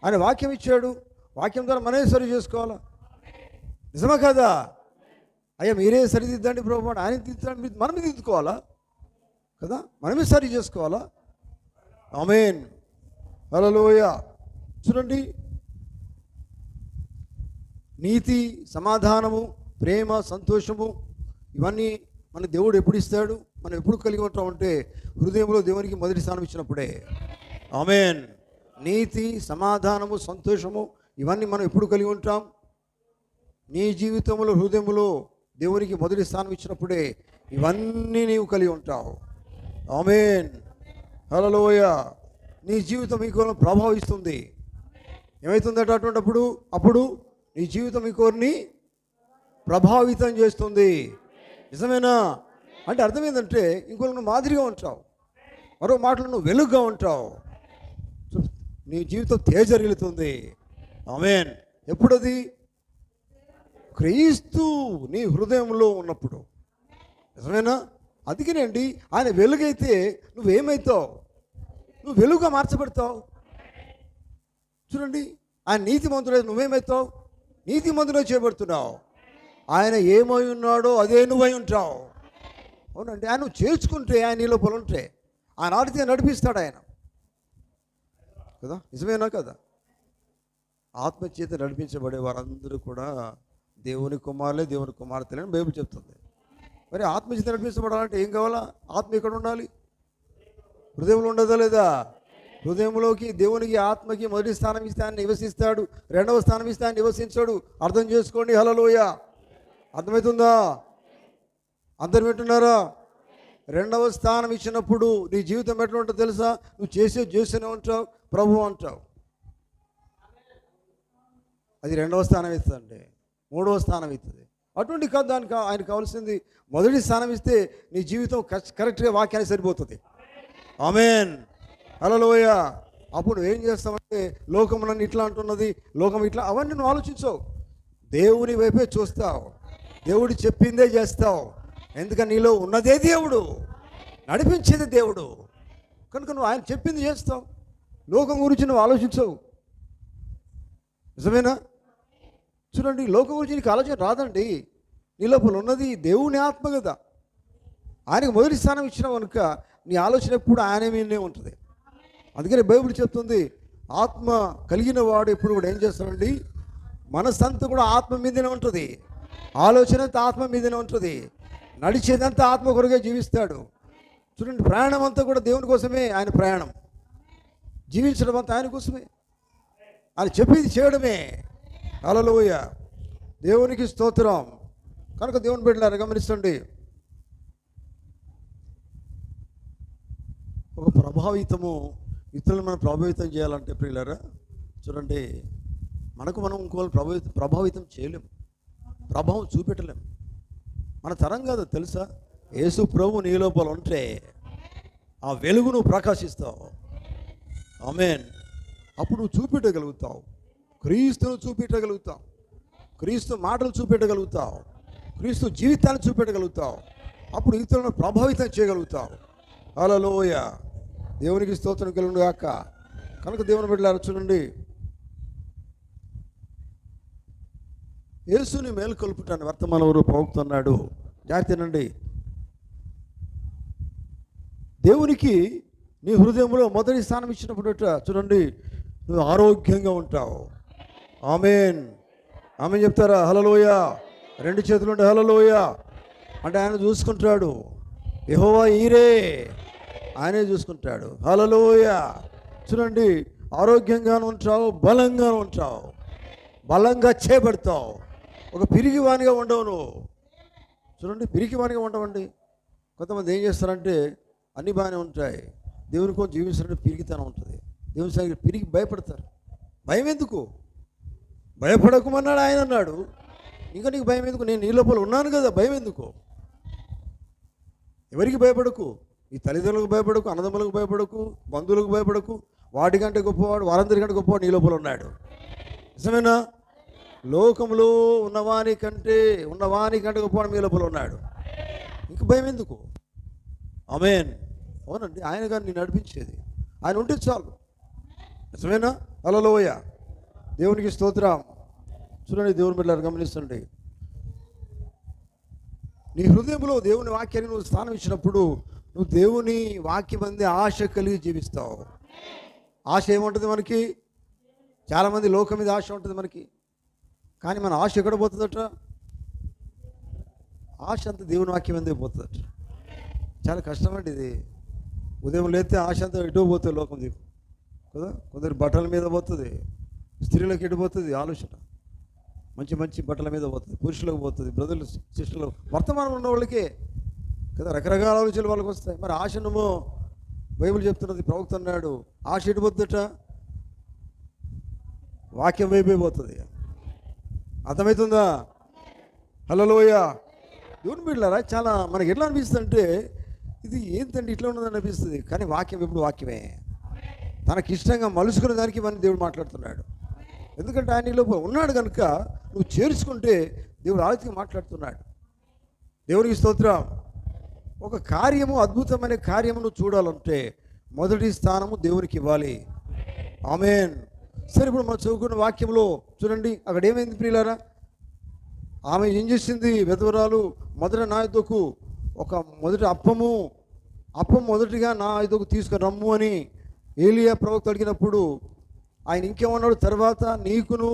ఆయన వాక్యం ఇచ్చాడు, వాక్యం ద్వారా మనమే సరి చేసుకోవాలా. నిజమా కదా? అయ్యా మీరే సరిదిద్దండి ప్రభు, ఆయన దిద్దండి, మనమే దిద్దుకోవాలా కదా, మనమే సరి చేసుకోవాలా. ఆమేన్. హల్లెలూయా. చూడండి, నీతి, సమాధానము, ప్రేమ, సంతోషము ఇవన్నీ మన దేవుడు ఎప్పుడు ఇస్తాడు? మనం ఎప్పుడు కలిగి ఉంటామంటే హృదయంలో దేవునికి మొదటి స్థానం ఇచ్చినప్పుడే. ఆమేన్. నీతి, సమాధానము, సంతోషము ఇవన్నీ మనం ఎప్పుడు కలిగి ఉంటాం? నీ జీవితంలో హృదయంలో దేవునికి మొదటి స్థానం ఇచ్చినప్పుడే ఇవన్నీ నీవు కలిగి ఉంటావు. ఆమేన్. హల్లెలూయా. నీ జీవితం ఇంకోరిని ప్రభావిస్తుంది. ఏమవుతుందట అప్పుడు నీ జీవితం ఇంకోరిని ప్రభావితం చేస్తుంది. నిజమేనా? అంటే అర్థం ఏంటంటే ఇంకోరికి నువ్వు మాదిరిగా ఉంటావు, మరో మాటలు నువ్వు వెలుగుగా ఉంటావు, నీ జీవితం తేజరిల్లుతుంది. ఆమేన్. ఎప్పుడది? క్రీస్తు నీ హృదయంలో ఉన్నప్పుడు. నిజమేనా? అందుకేనండి ఆయన వెలుగైతే నువ్వేమవుతావు? నువ్వు వెలుగుగా మార్చబడతావు. చూడండి, ఆయన నీతిమంతుడైతే నువ్వేమవుతావు? నీతిమంతుడే చేయబడుతున్నావు. ఆయన ఏమై ఉన్నాడో అదే నువ్వై ఉంటావు. అవునండి, ఆయన నువ్వు చేర్చుకుంటే, ఆయన నీ లోపల ఉంటే ఆయన ఆడితే నడిపిస్తాడు ఆయన కదా. నిజమేనా కదా? ఆత్మచేత నడిపించబడే వారందరూ కూడా దేవుని కుమారులే, దేవుని కుమార్తెలే అని బైబిల్ చెప్తుంది. మరి ఆత్మచేత నడిపించబడాలంటే ఏం కావాలా? ఆత్మ ఎక్కడ ఉండాలి? హృదయంలో ఉండదా లేదా? హృదయంలోకి దేవునికి ఆత్మకి మొదటి స్థానం ఇస్తే ఆయన నివసిస్తాడు, రెండవ స్థానం ఇస్తే ఆయన నివసించాడు. అర్థం చేసుకోండి. హల్లెలూయా. అర్థమవుతుందా? అందరు వింటున్నారా? రెండవ స్థానం ఇచ్చినప్పుడు నీ జీవితం ఎట్లా ఉంటుందో తెలుసా? నువ్వు చేస్తూనే ఉంటావు, ప్రభు అంటావు. అది రెండవ స్థానం ఇస్తుందండి, మూడవ స్థానం ఇస్తుంది. అటువంటి కాదు, దానికి ఆయన కావాల్సింది మొదటి స్థానం ఇస్తే నీ జీవితం కరెక్ట్గా వాక్యానికి సరిపోతుంది. ఆమేన్. హల్లెలూయా. అప్పుడు ఏం చేస్తామంటే లోకం నన్ను ఇట్లా అంటున్నది, లోకం ఇట్లా, అవన్నీ నువ్వు ఆలోచించవు. దేవుని వైపే చూస్తావు, దేవుడు చెప్పిందే చేస్తావు. ఎందుకని నీలో ఉన్నదే దేవుడు, నడిపించేది దేవుడు కనుక నువ్వు ఆయన చెప్పింది చేస్తావు. లోకం గురించి నువ్వు ఆలోచించవు. నిజమేనా? చూడండి, లోకం గురించి నీకు ఆలోచన రాదండి. నీ లోపల ఉన్నది దేవుని ఆత్మ కదా. ఆయనకు మొదటి స్థానం ఇచ్చినావు కనుక నీ ఆలోచన ఎప్పుడు ఆయన మీదనే ఉంటుంది. అందుకని బైబిల్ చెప్తుంది, ఆత్మ కలిగిన వాడు ఎప్పుడు కూడా ఏం చేస్తాడండి? మనసంతా కూడా ఆత్మ మీదనే ఉంటుంది, ఆలోచన అంతా ఆత్మ మీదనే ఉంటుంది, నడిచేదంతా ఆత్మ కొరకే జీవిస్తాడు. చూడండి, ప్రయాణం అంతా కూడా దేవుని కోసమే. ఆయన ప్రయాణం, జీవించడం అంతా ఆయన కోసమే, ఆయన చెప్పింది చేయడమే. హల్లెలూయా. దేవునికి స్తోత్రం. కనుక దేవుని బిడ్డలారా గమనించండి, ఒక ప్రభావితము, ఇతరులను మనం ప్రభావితం చేయాలంటే ప్రియులారా, చూడండి, మనకు మనం ఇంకోళ్ళు ప్రభావితం చేయలేం, ప్రభావం చూపెట్టలేం. మన తరం కాదు తెలుసా? యేసు ప్రభు నీ లోపల ఉంటే ఆ వెలుగును ప్రకాశిస్తావు. ఆమేన్. అప్పుడు నువ్వు చూపెట్టగలుగుతావు, క్రీస్తును చూపెట్టగలుగుతావు, క్రీస్తు మాటలు చూపెట్టగలుగుతావు, క్రీస్తు జీవితాన్ని చూపెట్టగలుగుతావు. అప్పుడు ఇతరులను ప్రభావితం చేయగలుగుతావు. హల్లెలూయా. దేవునికి స్తోత్రం కలుగును గాక. కనుక దేవుని బిడ్డలారా చూడండి, యేసుని మేలుకొల్పుటాన్ని వర్తమానంలో పోగుతున్నాడు. జాగ్రత్తనండి. దేవునికి నీ హృదయంలో మొదటి స్థానం ఇచ్చినప్పుడు చూడండి, నువ్వు ఆరోగ్యంగా ఉంటావు. ఆమేన్. ఆమేన్ చెప్తారా? హల్లెలూయా. రెండు చేతులుంటే హల్లెలూయా అంటే ఆయన చూసుకుంటాడు. యెహోవా ఈరే, ఆయనే చూసుకుంటాడు. హల్లెలూయా. చూడండి, ఆరోగ్యంగాను ఉంటావు, బలంగా ఉంటావు, బలంగా చేపడతావు. ఒక పిరిగివానిగా ఉండవు నువ్వు. చూడండి, పిరిగివానిగా ఉండవండి. కొంతమంది ఏం చేస్తారంటే అన్నీ బాగానే ఉంటాయి, దేవుని కోసం జీవిస్తారంటే పిరిగితనం ఉంటుంది. దేవుని సరిగ్గా పిరిగి భయపడతారు. భయం ఎందుకు? భయపడకమన్నాడు ఆయన, అన్నాడు. ఇంకా నీకు భయం ఎందుకు? నేను నీ లోపల ఉన్నాను కదా, భయం ఎందుకు? ఎవరికి భయపడకు, నీ తల్లిదండ్రులకు భయపడకు, అన్నదమ్ములకు భయపడకు, బంధువులకు భయపడకు. వాటికంటే గొప్పవాడు, వారందరికంటే గొప్పవాడు నీ లోపల ఉన్నాడు. నిజమేనా? లోకంలో ఉన్నవానికంటే గొప్పవాడు మీ లోపల ఉన్నాడు. ఇంక భయం ఎందుకు? ఆమేన్. అవునండి, ఆయన గారిని నేను నడిపించేది ఆయన ఉంటే చాలు. నిజమేనా? హల్లెలూయా. దేవునికి స్తోత్రం. చూడండి, దేవుని బిడ్డలారా గమనించండి, నీ హృదయంలో దేవుని వాక్యాన్ని నువ్వు స్థానం ఇచ్చినప్పుడు నువ్వు దేవుని వాక్యం అందే ఆశ కలిగి జీవిస్తావు. ఆశ ఏముంటుంది మనకి? చాలామంది లోకం మీద ఆశ ఉంటుంది మనకి, కానీ మన ఆశ ఎక్కడ పోతుందట? ఆశ అంతా దేవుని వాక్యం అందే పోతుందట. చాలా కష్టమండి ఇది. ఉదయం లేస్తే ఆశ అంతా ఎటు పోతుంది లోకం దిక్కు కదా. కొందరు బట్టల మీద పోతుంది, స్త్రీలకు ఎడిపోతుంది ఆలోచన, మంచి మంచి బట్టల మీద పోతుంది, పురుషులకు పోతుంది, బ్రదర్లు సిస్టర్లు, వర్తమానం ఉన్న వాళ్ళకే కదా రకరకాల ఆలోచనలు వాళ్ళకి వస్తాయి. మరి ఆశను బైబిల్ చెప్తున్నది, ప్రవక్త అన్నాడు, ఆశ ఎడిపోతుందట, వాక్యం వైపోతుంది. అర్థమవుతుందా? హల్లెలూయా. దేవుని బిడ్డలారా, చాలా మనకి ఎట్లా అనిపిస్తుంది అంటే ఇది ఏంటంటే ఇట్లా ఉన్నదని అనిపిస్తుంది, కానీ వాక్యం ఎప్పుడు వాక్యమే. తనకి ఇష్టంగా మలుసుకునే దానికి మన దేవుడు మాట్లాడుతున్నాడు. ఎందుకంటే ఆయన లోపల ఉన్నాడు కనుక నువ్వు చేర్చుకుంటే దేవుడు ఆలోచనగా మాట్లాడుతున్నాడు. దేవునికి స్తోత్రం. ఒక కార్యము, అద్భుతమైన కార్యమును చూడాలంటే మొదటి స్థానము దేవునికి ఇవ్వాలి. ఆమేన్. సరే, ఇప్పుడు మనం చదువుకున్న వాక్యంలో చూడండి, అక్కడ ఏమైంది ప్రియులారా? ఆమె ఏం చేసింది? విధవరాలు మొదట నా యొద్దకు మొదటి అప్పం మొదటిగా నా యొద్దకు తీసుకుని రమ్ము అని ఏలియా ప్రవక్త అడిగినప్పుడు ఆయన ఇంకేమన్నాడు? తర్వాత నీకును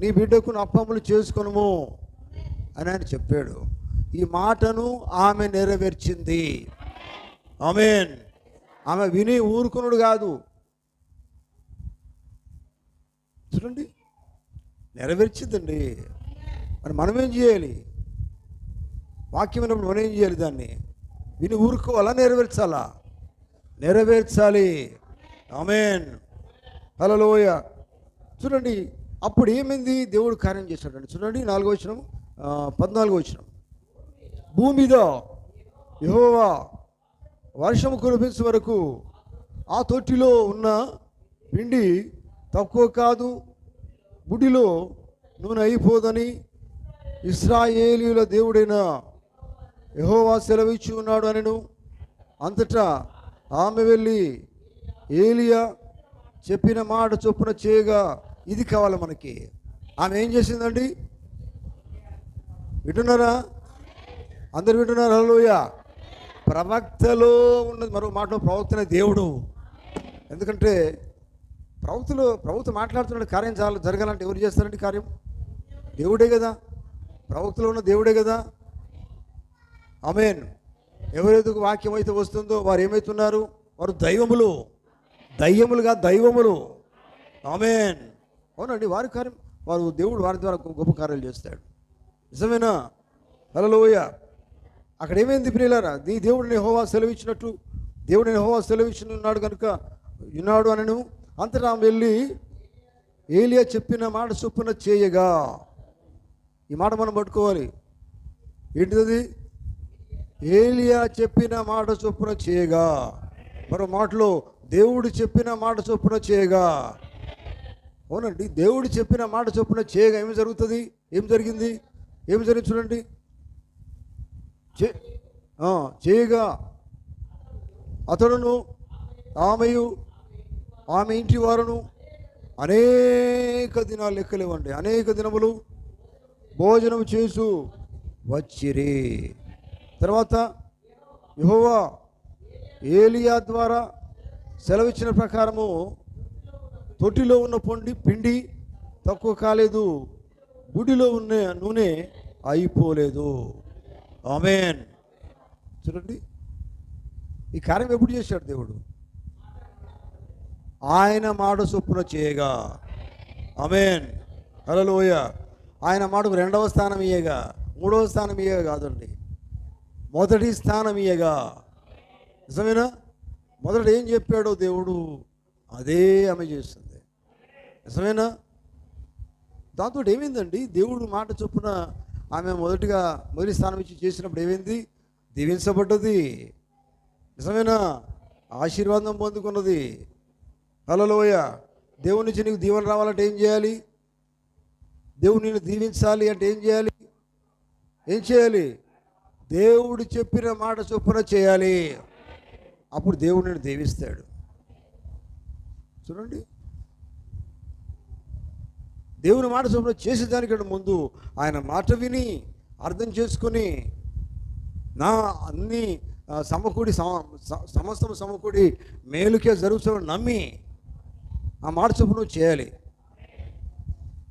నీ బిడ్డకును అప్పములు చేసుకొనుము అని ఆయన చెప్పాడు. ఈ మాటను ఆమె నెరవేర్చింది. ఆమేన్. ఆమె విని ఊరుకునుడు కాదు, చూడండి, నెరవేర్చిందండి. మరి మనం ఏం చేయాలి? వాక్యం విన్నప్పుడు మనం ఏం చేయాలి? దాన్ని విని ఊరుకోవాలా, నెరవేర్చాలా? నెరవేర్చాలి. ఆమేన్. హల్లెలూయా. చూడండి, అప్పుడు ఏమైంది? దేవుడు కార్యం చేశాడండి. చూడండి 4వ వచనం, 14వ వచనం. భూమి మీద యెహోవా వర్షము కురిపించే వరకు ఆ తొట్టిలో ఉన్న పిండి తక్కువ కాదు, బుడిలో నూనె అయిపోదని ఇశ్రాయేలీయుల దేవుడైన యెహోవా సెలవిచ్చి ఉన్నాడు అనెను. అంతటా ఆమె వెళ్ళి ఏలియా చెప్పిన మాట చొప్పున చేయగా, ఇది కావాలి మనకి. ఆమె ఏం చేసిందండి? వింటున్నారా? అందరు వింటున్నారు? హల్లెలూయా. ప్రవక్తలో ఉన్నది, మరో మాట ప్రవక్తనే దేవుడు. ఎందుకంటే ప్రవక్త మాట్లాడుతున్న కార్యం జరగాలంటే ఎవరు చేస్తారండి కార్యం? దేవుడే కదా. ప్రవక్తలో ఉన్న దేవుడే కదా. ఆమేన్. ఎవరైతే వాక్యం అయితే వస్తుందో వారు ఏమవుతున్నారు? వారు దయ్యములుగా దైవములు. ఆమేన్. అవునండి, వారి కార్యం, దేవుడు వారి ద్వారా గొప్ప కార్యాలు చేస్తాడు. నిజమేనా? హల్లెలూయా. అక్కడ ఏమైంది ప్రియులారా? నీ దేవుడిని యెహోవా సెలవిచ్చినట్టు, దేవుడిని యెహోవా సెలవిచ్చినాడు కనుక విన్నాడు అనను. అంతటా వెళ్ళి ఏలియా చెప్పిన మాట చొప్పున చేయగా. ఈ మాట మనం పట్టుకోవాలి. ఏంటిది? ఏలియా చెప్పిన మాట చొప్పున చేయగా. మరో మాటలో దేవుడు చెప్పిన మాట చొప్పున చేయగా. అవునండి, దేవుడు చెప్పిన మాట చొప్పున చేయగా ఏమి జరుగుతుంది? ఏం జరిగింది చూడండి. చేయగా అతడును ఆమెయు ఆమె ఇంటి వారును అనేక దినాలు లెక్కలేవండి, అనేక దినములు భోజనం చేసు వచ్చిరి. తర్వాత యెహోవా ఏలియా ద్వారా సెలవిచ్చిన ప్రకారము తొట్టిలో ఉన్న పిండి తక్కువ కాలేదు, బుడిలో ఉన్న నూనె అయిపోలేదు. ఆమేన్. చూడండి, ఈ కార్యం ఎప్పుడు చేశాడు దేవుడు? ఆయన మాట చొప్పున చేయగా. ఆమేన్. హల్లెలూయా. ఆయన మాటకు 2వ స్థానం ఇయ్యగా, 3వ స్థానం ఇయ్యగా కాదండి, మొదటి స్థానం ఇయ్యగా. నిజమేనా? మొదట ఏం చెప్పాడో దేవుడు అదే ఆమె చేస్తుంది. నిజమేనా? దాంతో ఏమైందండి? దేవుడు మాట చొప్పున ఆమె మొదటి స్థానం ఇచ్చి చేసినప్పుడు ఏమైంది? దీవించబడ్డది. నిజమేనా? ఆశీర్వాదం పొందుకున్నది. హల్లెలూయా. దేవుని నుంచి నీకు దీవెన రావాలంటే ఏం చేయాలి? దేవుడు నిన్ను దీవించాలి అంటే ఏం చేయాలి? దేవుడు చెప్పిన మాట చొప్పున చేయాలి. అప్పుడు దేవుడు నిన్ను దీవిస్తాడు. చూడండి, దేవుని మాట చొప్పున చేసేదానికంటే ముందు ఆయన మాట విని అర్థం చేసుకొని అన్నీ సమస్తం సమకూడి మేలుకే జరుగుతుందని నమ్మి ఆ మాట చొప్పున చేయాలి.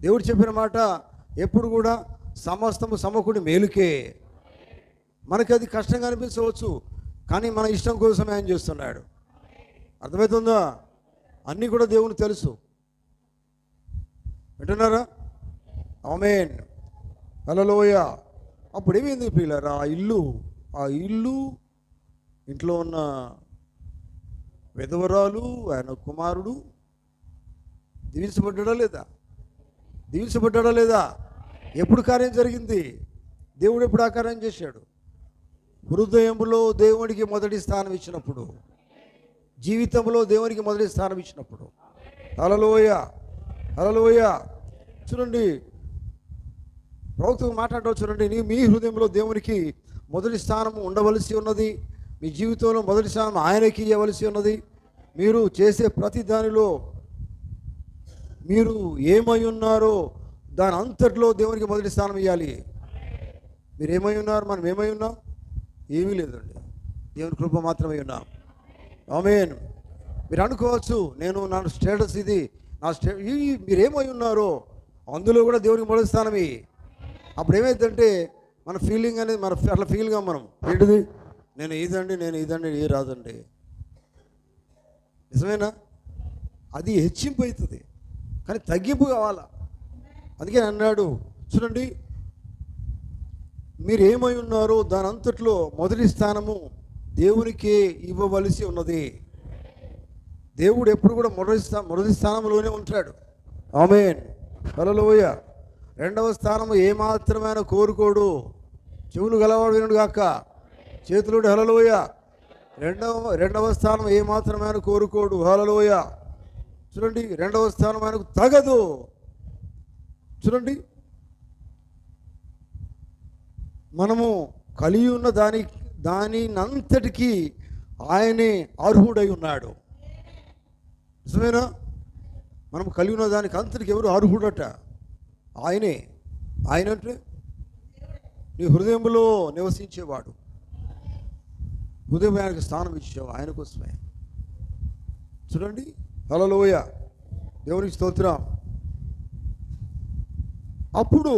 దేవుడు చెప్పిన మాట ఎప్పుడు కూడా సమస్తము సమకూడి మేలుకే. మనకి అది కష్టంగా అనిపించవచ్చు, కానీ మన ఇష్టం కోసమే ఆయన చేస్తున్నాడు. అర్థమవుతుందా? అన్నీ కూడా దేవుని తెలుసు. వింటున్నారా? ఆమేన్. హల్లెలూయా. అప్పుడు ఏమైంది ప్రియులారా? ఆ ఇల్లు ఇంట్లో ఉన్న విధవరాలు, ఆయన కుమారుడు దీవించబడ్డాడా లేదా? ఎప్పుడు కార్యం జరిగింది? దేవుడు ఎప్పుడు ఆ కార్యం చేశాడు? హృదయంలో దేవునికి మొదటి స్థానం ఇచ్చినప్పుడు, జీవితంలో దేవునికి మొదటి స్థానం ఇచ్చినప్పుడు. హల్లెలూయా. హల్లెలూయా. చూడండి, ప్రవక్త మాట్లాడటం చూడండి. మీ హృదయంలో దేవునికి మొదటి స్థానం ఉండవలసి ఉన్నది. మీ జీవితంలో మొదటి స్థానం ఆయనకి ఇవ్వవలసి ఉన్నది. మీరు చేసే ప్రతి దానిలో మీరు ఏమై ఉన్నారో దాని అంతట్లో దేవునికి మొదటి స్థానం ఇవ్వాలి. మీరు ఏమై ఉన్నారు, మనం ఏమై ఉన్నాం? ఏమీ లేదండి, దేవుని కృప మాత్రమే ఉన్నాం. ఆమేన్. మీరు అనుకోవచ్చు, నేను నా స్టేటస్ ఇది, నా మీరేమై ఉన్నారో అందులో కూడా దేవునికి మొదటి స్థానమే. అప్పుడు ఏమైందంటే మన ఫీలింగ్ అనేది మన అట్లా ఫీల్గా మనం ఏంటిది, నేను ఇదండి ఏ రాదండి. నిజమేనా? అది హెచ్చింపు అవుతుంది, కానీ తగ్గింపు కావాలా. అందుకే అన్నాడు, చూడండి, మీరు ఏమై ఉన్నారో దాని అంతట్లో మొదటి స్థానము దేవునికే ఇవ్వవలసి ఉన్నది. దేవుడు ఎప్పుడు కూడా మొదటి స్థానంలోనే ఉంటాడు. ఆమేన్. హల్లెలూయా. రెండవ స్థానము ఏమాత్రమైన కోరుకోడు. చెవులు గలవాడు వినుడు గాక, చేతులుడు. హల్లెలూయా. రెండవ స్థానం ఏమాత్రమైన కోరుకోడు. హల్లెలూయా. చూడండి, రెండవ స్థానం ఆయనకు తగదు. చూడండి, మనము కలిగి ఉన్న దానినంతటికీ ఆయనే అర్హుడై ఉన్నాడు. నిజమేనా? మనం కలిగి ఉన్న దానికి అంతటికి ఎవరు అర్హుడట? ఆయనే. ఆయన అంటే నీ హృదయంలో నివసించేవాడు. హృదయం ఆయనకు స్థానం ఇచ్చావు, ఆయన కోసమే. చూడండి, హల్లెలూయా, దేవునికి స్తోత్రం. అప్పుడు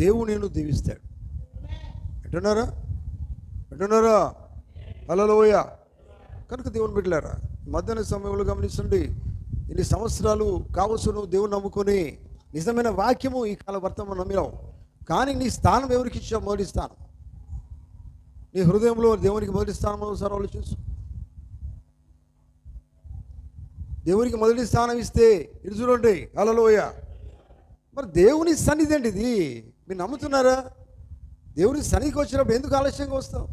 దేవుడు నేను దీవిస్తాడు. అంటున్నారా? హల్లెలూయా. కనుక దేవుని బిడ్డలారా, మధ్యాహ్న సమయంలో గమనించండి. ఇన్ని సంవత్సరాలు కావచ్చు నువ్వు దేవుని నమ్ముకొని నిజమైన వాక్యము ఈ కాల వర్తమానం నమ్మినావు, కానీ నీ స్థానం ఎవరికి ఇచ్చావు? మొదటి స్థానం. నీ హృదయంలో దేవునికి మొదటి స్థానం ఒకసారి ఆలోచించు. దేవునికి మొదటి స్థానం ఇస్తే ఇది చూడండి, హల్లెలూయా. మరి దేవుని సన్నిధి అండి ఇది. మీరు నమ్ముతున్నారా? దేవుని సన్నిధికి వచ్చినప్పుడు ఎందుకు ఆలస్యంగా వస్తావు?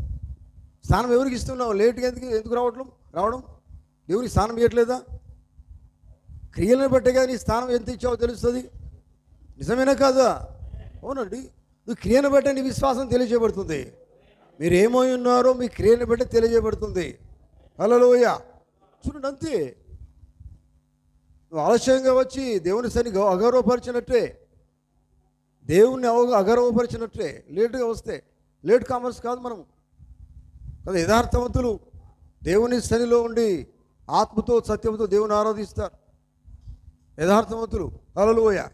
స్థానం ఎవరికి ఇస్తున్నావు? లేట్గా ఎందుకు రావడం? దేవునికి స్థానం ఇవ్వట్లేదా? క్రియలను బట్టే కదా నీ స్థానం ఎంత ఇచ్చావో తెలుస్తుంది. నిజమేనా కాదా? అవునండి. నువ్వు క్రియను బట్టే నీ విశ్వాసం తెలియజేయబడుతుంది. మీరు ఏమై ఉన్నారో మీ క్రియను బట్టే తెలియజేయబడుతుంది. హల్లెలూయా. చూడండి, అంతే. నువ్వు ఆలస్యంగా వచ్చి దేవుని సన్నిధిని అగౌరవపరిచినట్టే, దేవుణ్ణి అగౌరవపరిచినట్టే. లేటుగా వస్తే, లేట్ కామర్స్ కాదు మనం కదా. యథార్థవంతులు దేవుని సన్నిధిలో ఉండి ఆత్మతో సత్యంతో దేవుని ఆరాధిస్తారు. యథార్థవంతులు. హల్లెలూయా.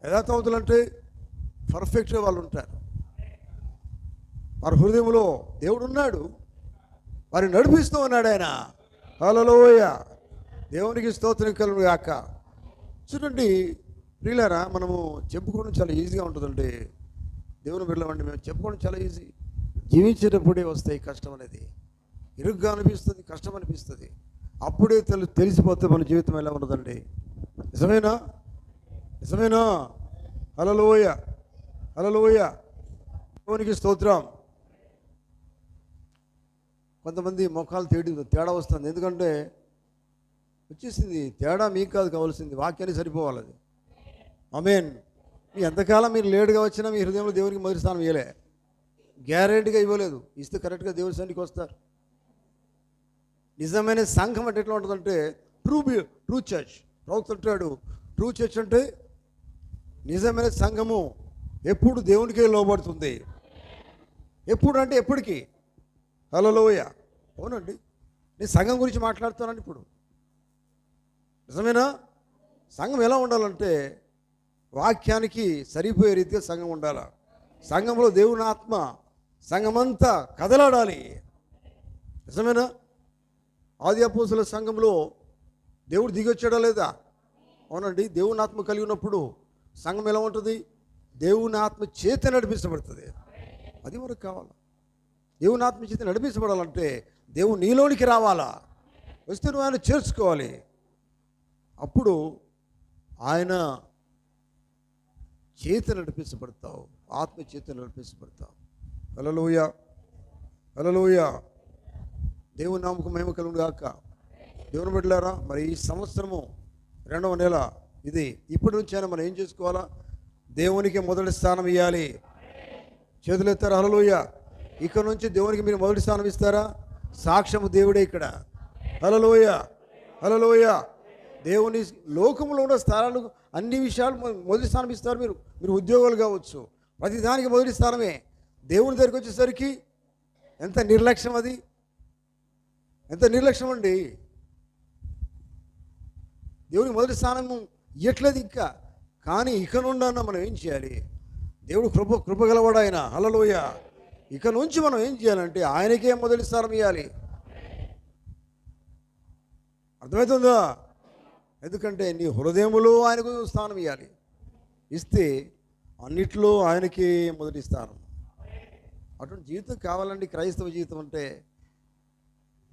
యథార్థవంతులు అంటే పర్ఫెక్ట్గా వాళ్ళు ఉంటారు. వారి హృదయంలో దేవుడు ఉన్నాడు, వారిని నడిపిస్తూ ఉన్నాడు ఆయన. హల్లెలూయా. దేవునికి స్తోత్రం కలుగును గాక. చూడండి ప్రియులారా, మనము చెప్పుకోవడం చాలా ఈజీగా ఉంటుందండి. దేవుని బిడ్డలమండి, మేము చెప్పుకోవడం చాలా ఈజీ. జీవించేటప్పుడే వస్తాయి కష్టం అనేది. ఇరుగ్గా అనిపిస్తుంది, కష్టం అనిపిస్తుంది. అప్పుడే తెలిసిపోతే మన జీవితం ఎలా ఉన్నదండి. నిజమేనా? హల్లెలూయా. దేవునికి స్తోత్రం. కొంతమంది ముఖాలు తేడా వస్తుంది. ఎందుకంటే వచ్చేసింది తేడా. మీకు కాదు కావాల్సింది, వాక్యానికి సరిపోవాలి అది. ఆమేన్. మీ ఎంతకాలం మీరు లేటుగా వచ్చినా మీ హృదయంలో దేవునికి మొదటి స్థానం ఇవ్వలే, గ్యారెంటీగా ఇవ్వలేదు. ఇస్తే కరెక్ట్గా దేవుని సన్నిధికి వస్తారు. నిజమైన సంఘం అంటే ఎట్లా ఉంటుందంటే ట్రూ చర్చ్. ప్రవక్త అంటాడు, ట్రూ చర్చ్ అంటే నిజమైన సంఘము ఎప్పుడు దేవునికే లోబడుతుంది. ఎప్పుడు అంటే ఎప్పటికీ. హల్లెలూయా. అవునండి, నేను సంఘం గురించి మాట్లాడుతున్నాను ఇప్పుడు. నిజమేనా? సంఘం ఎలా ఉండాలంటే వాక్యానికి సరిపోయే రీతిగా సంఘం ఉండాలి. సంఘంలో దేవుని ఆత్మ సంఘమంతా కదలాడాలి. నిజమేనా? ఆది అపోస్తుల సంఘంలో దేవుడు దిగొచ్చాడా లేదా? అవునండి. దేవుని ఆత్మ కలిగి ఉన్నప్పుడు సంఘం ఎలా ఉంటుంది? దేవుని ఆత్మ చేత నడిపించబడుతుంది. అది మనకు కావాలి. దేవుని ఆత్మ చేత నడిపించబడాలంటే దేవుడు నీలోనికి రావాలా, వస్తే నువ్వు ఆయన చేర్చుకోవాలి. అప్పుడు ఆయన చేత నడిపించబడతావు, ఆత్మ చేత నడిపించబడతావు. హల్లెలూయా. దేవుని నామముకు మహిమ కలుగును గాక. దేవుని బిడ్డలారా, మరి ఈ సంవత్సరము 2వ నెల ఇది. ఇప్పటి నుంచి అయినా మనం ఏం చేసుకోవాలా? దేవునికి మొదటి స్థానం ఇవ్వాలి. చేతులు ఎత్తారు. హల్లెలూయా. ఇక్కడ నుంచి దేవునికి మీరు మొదటి స్థానం ఇస్తారా? సాక్ష్యము దేవుడే ఇక్కడ. హల్లెలూయ, హల్లెలూయ. దేవుని లోకంలో ఉన్న స్థానాలు అన్ని విషయాలు మొదటి స్థానం ఇస్తారు. మీరు ఉద్యోగాలు కావచ్చు, ప్రతి దానికి మొదటి స్థానమే. దేవుని దగ్గరికి వచ్చేసరికి ఎంత నిర్లక్ష్యం, అది ఎంత నిర్లక్ష్యం అండి. దేవునికి మొదటి స్థానము ఇవ్వట్లేదు ఇంకా. కానీ ఇక నుండి మనం ఏం చేయాలి? దేవుడు కృపగలవాడు ఆయన. హల్లెలూయ. ఇక నుంచి మనం ఏం చేయాలంటే ఆయనకే మొదటి స్థానం ఇవ్వాలి. అర్థమవుతుందా? ఎందుకంటే నీ హృదయములో ఆయనకు స్థానం ఇవ్వాలి. ఇస్తే అన్నిట్లో ఆయనకే మొదటి స్థానం. అటువంటి జీవితం కావాలండి. క్రైస్తవ జీవితం అంటే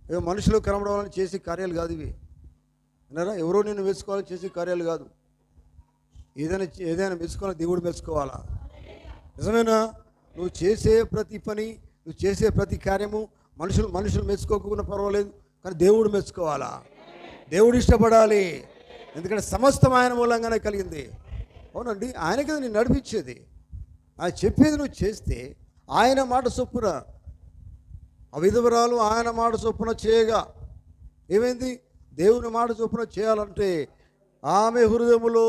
ఏదో మనుషులు కనబడాలని చేసే కార్యాలు కాదు ఇవి. అన్నారా? ఎవరో నిన్ను మెచ్చుకోవాలని చేసే కార్యాలు కాదు. ఏదైనా మెచ్చుకోవాలని దేవుడు మెచ్చుకోవాలా? నిజమేనా? నువ్వు చేసే ప్రతి పని, నువ్వు చేసే ప్రతి కార్యము మనుషులు మెచ్చుకోకుండా పర్వాలేదు, కానీ దేవుడు మెచ్చుకోవాలా? దేవుడు ఇష్టపడాలి. ఎందుకంటే సమస్తం ఆయన మూలంగానే కలిగింది. అవునండి, ఆయన కదా నేను నడిపించేది. ఆయన చెప్పేది నువ్వు చేస్తే ఆయన మాట చొప్పున, ఆ విధవరాలు ఆయన మాట చొప్పున చేయగా ఏమైంది? దేవుని మాట చొప్పున చేయాలంటే ఆమె హృదయములో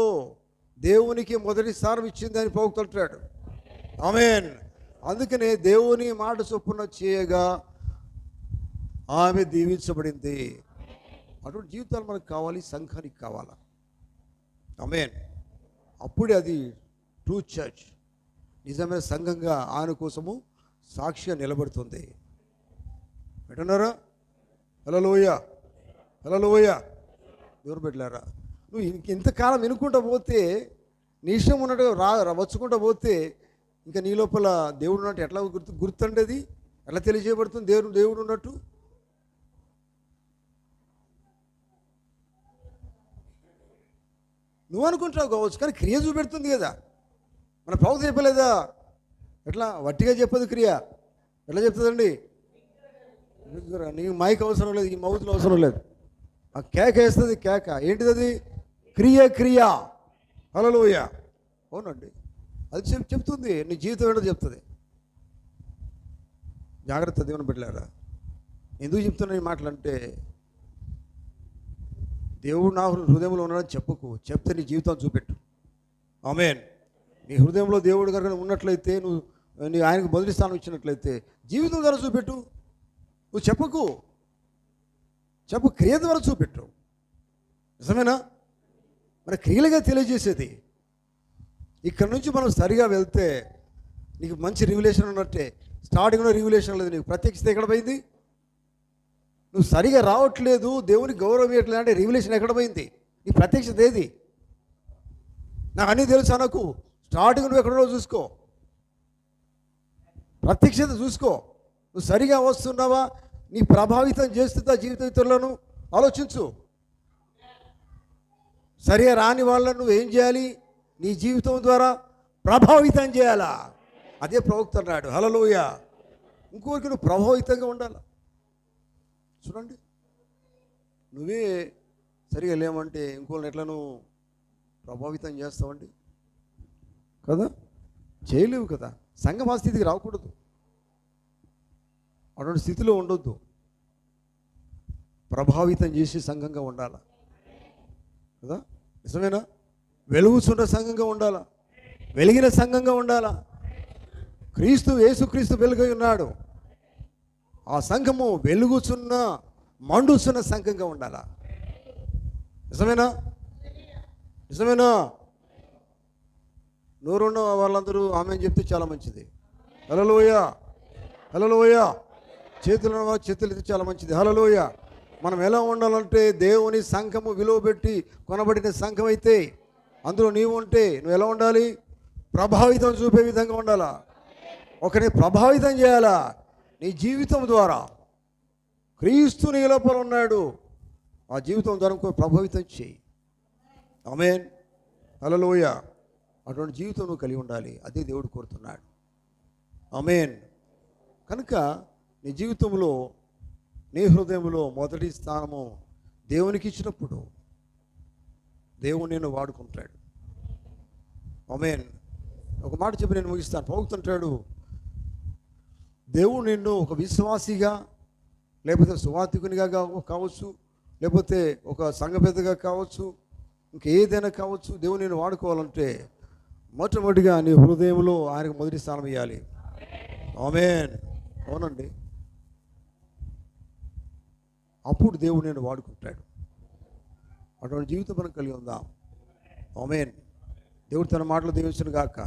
దేవునికి మొదటి స్థానం ఇచ్చింది అని పౌకుతుంటాడు. ఆమేన్. అందుకనే దేవుని మాట చొప్పున చేయగా ఆమె దీవించబడింది. అటువంటి జీవితాలు మనకు కావాలి, సంఘానికి కావాలా? ఆమేన్. అప్పుడే అది ట్రూ చర్చ్, నిజమైన సంఘంగా ఆయన కోసము సాక్షిగా నిలబడుతుంది. వింటున్నారా? హల్లెలూయ, హల్లెలూయ. దేవుని బిడ్డలారా, నువ్వు ఇంతకాలం వినుకుంటూ పోతే, నీ ఇష్టం ఉన్నట్టుగా వచ్చుకుంటూ పోతే, ఇంకా నీ లోపల దేవుడు ఉన్నట్టు ఎట్లా గుర్తుండేది? ఎట్లా తెలియజేయబడుతుంది దేవుడు ఉన్నట్టు? నువ్వు అనుకుంటావు కావచ్చు, కానీ క్రియ చూపెడుతుంది కదా. మన ప్రవక్త చెప్పలేదా? ఎట్లా వట్టిగా చెప్పదు క్రియ. ఎట్లా చెప్తుందండి? నీకు మైక్ అవసరం లేదు, ఈ మౌతులు అవసరం లేదు. ఆ కేక వేస్తుంది. కేక ఏంటిది? అది క్రియ. హల్లెలూయ. అవునండి, అది చెప్తుంది. నీ జీవితం ఏంటో చెప్తుంది. జాగ్రత్త దేవుని బిడ్డలారా. ఎందుకు చెప్తున్నా ఈ మాటలు అంటే, దేవుడు నా హృదయంలో ఉన్నాడని చెప్తే నీ జీవితం చూపెట్టు. ఆమేన్. నీ హృదయంలో దేవుడు కనుక ఉన్నట్లయితే, నీ ఆయనకు మొదటి స్థానం ఇచ్చినట్లయితే జీవితం ద్వారా చూపెట్టు. నువ్వు చెప్పు, క్రియ ద్వారా చూపెట్టు. నిజమేనా? మన క్రియలుగా తెలియజేసేది. ఇక్కడ నుంచి మనం సరిగా వెళ్తే నీకు మంచి రివ్యులేషన్ ఉన్నట్టే. స్టార్టింగ్లో రివ్యులేషన్ లేదు, నీకు ప్రత్యక్షత ఎక్కడ పోయింది? నువ్వు సరిగా రావట్లేదు, దేవునికి గౌరవం ఇవ్వట్లేదు అంటే రివ్యులేషన్ ఎక్కడ పోయింది? నీ ప్రత్యక్షత ఏది? నాకు అన్నీ తెలుసు అనకు. స్టార్టింగ్ నువ్వు ఎక్కడో చూసుకో, ప్రత్యక్షత చూసుకో. నువ్వు సరిగా వస్తున్నావా? నీ ప్రభావితం చేస్తుందా జీవితంలోనూ? ఆలోచించు. సరిగా రాని వాళ్ళను నువ్వు ఏం చేయాలి? నీ జీవితం ద్వారా ప్రభావితం చేయాలా? అదే ప్రవక్త అన్నాడు. హల్లెలూయ. ఇంకొకరికి నువ్వు ప్రభావితంగా ఉండాలి. చూడండి, నువ్వే సరిగా లేమంటే ఇంకోళ్ళని ఎట్లా నువ్వు ప్రభావితం చేస్తావండి? కదా, చేయలేవు కదా. సంఘం ఆ స్థితికి రాకూడదు, అటువంటి స్థితిలో ఉండొద్దు. ప్రభావితం చేసి సంఘంగా ఉండాలా కదా. నిజమేనా? వెలుగుచున్న సంఘంగా ఉండాలా, వెలిగిన సంఘంగా ఉండాలా. యేసుక్రీస్తు వెలుగై ఉన్నాడు. ఆ సంఘము వెలుగుచున్న మండుచున్న సంఘంగా ఉండాలా. నిజమేనా? నోరున్న వాళ్ళందరూ ఆమెను చెప్తే చాలా మంచిది. హల్లెలూయ, హల్లెలూయ. చేతులు చేతులు చాలా మంచిది. హల్లెలూయ. మనం ఎలా ఉండాలంటే, దేవుని సంఘము విలువ పెట్టి కొనబడిన సంఘం అయితే అందులో నీవు ఉంటే నువ్వు ఎలా ఉండాలి? ప్రభావితం చూపే విధంగా ఉండాలా. ఒకరిని ప్రభావితం చేయాలా నీ జీవితం ద్వారా. క్రీస్తు నీ లోపల ఉన్నాడు, ఆ జీవితం ద్వారా ప్రభావితం చేయి. ఆమేన్, హల్లెలూయ. అటువంటి జీవితం నువ్వు కలిగి ఉండాలి. అదే దేవుడు కోరుతున్నాడు. ఆమేన్. కనుక నీ జీవితంలో, నీ హృదయంలో మొదటి స్థానము దేవునికి ఇచ్చినప్పుడు దేవుడు నిన్ను వాడుకుంటాడు. ఆమేన్. ఒక మాట చెప్పి నేను ముగిస్తాను. పోగుతుంటాడు, దేవుడు నిన్ను ఒక విశ్వాసిగా, లేకపోతే సువార్థికునిగా కావచ్చు, లేకపోతే ఒక సంఘ పెద్దగా కావచ్చు, ఇంకేదైనా కావచ్చు, దేవుడు నేను వాడుకోవాలంటే మొట్టమొదటిగా నీ హృదయంలో ఆయనకు మొదటి స్థానం ఇవ్వాలి. ఆమేన్. అవునండి. అప్పుడు దేవుడు నేను వాడుకుంటాడు. అటువంటి జీవితం మనం కలిగి ఉందాం. ఆమేన్. దేవుడు తన మాటలు దీవించును గాక.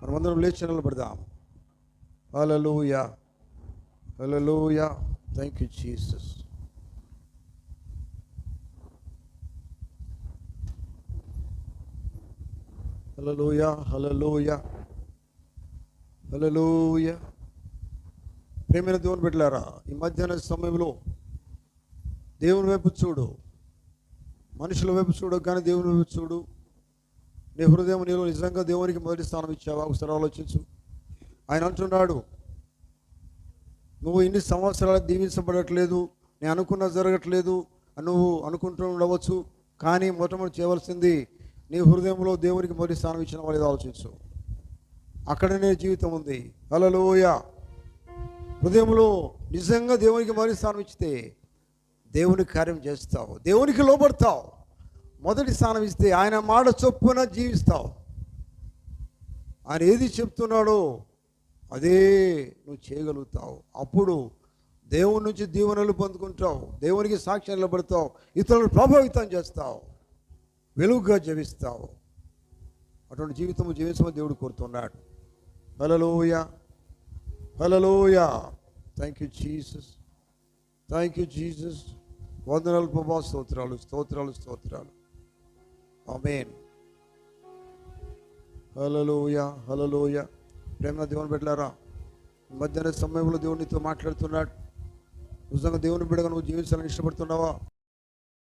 మనమందరం లేచి నిలబడదాం. Hallelujah, hallelujah. Thank you Jesus. Hallelujah, hallelujah, hallelujah. ప్రేమైన దేవుని బిడ్డలారా, ఈ మధ్యాహ్న సమయంలో దేవుని వైపు చూడు, మనుషుల వైపు చూడు, కానీ దేవుని వైపు చూడు. నీ హృదయం నీలో నిజంగా దేవునికి మొదటి స్థానం ఇచ్చావా? ఒకసారి ఆలోచించు. ఆయన అంటున్నాడు, నువ్వు ఇన్ని సంవత్సరాలు దీవించబడట్లేదు, నేను అనుకున్న జరగట్లేదు, నువ్వు అనుకుంటూ ఉండవచ్చు, కానీ మొట్టమొదటి చేయవలసింది నీ హృదయంలో దేవునికి మొదటి స్థానం ఇచ్చిన వాళ్ళు ఆలోచించు. అక్కడనే జీవితం ఉంది. హల్లెలూయా. హృదయంలో నిజంగా దేవునికి మొదటి స్థానం ఇచ్చితే దేవునికి కార్యం చేస్తావు, దేవునికి లోబడతావు. మొదటి స్థానం ఇస్తే ఆయన మాట చొప్పున జీవిస్తావు. ఆయన ఏది చెప్తున్నాడో అదే నువ్వు చేయగలుగుతావు. అప్పుడు దేవుని నుంచి దీవెనలు పొందుకుంటావు, దేవునికి సాక్ష్యం నిలబడతావు, ఇతరులను ప్రభావితం చేస్తావు, వెలుగుగా జీవిస్తావు. అటువంటి జీవితం జీవించమని దేవుడు కోరుతున్నాడు. Hallelujah, hallelujah. Thank you Jesus, thank you Jesus. వందనాలు ప్రభా, స్తోత్రాలు, స్తోత్రాలు, స్తోత్రాలు. ఆమేన్. హల్లెలూయా, హల్లెలూయా. ప్రేమ దేవుని బిడ్డలారా, మధ్యాహ్న సమయంలో దేవునితో మాట్లాడుతున్నాడు. నిజంగా దేవుని బిడ్డగా నువ్వు జీవించాలని ఇష్టపడుతున్నావా?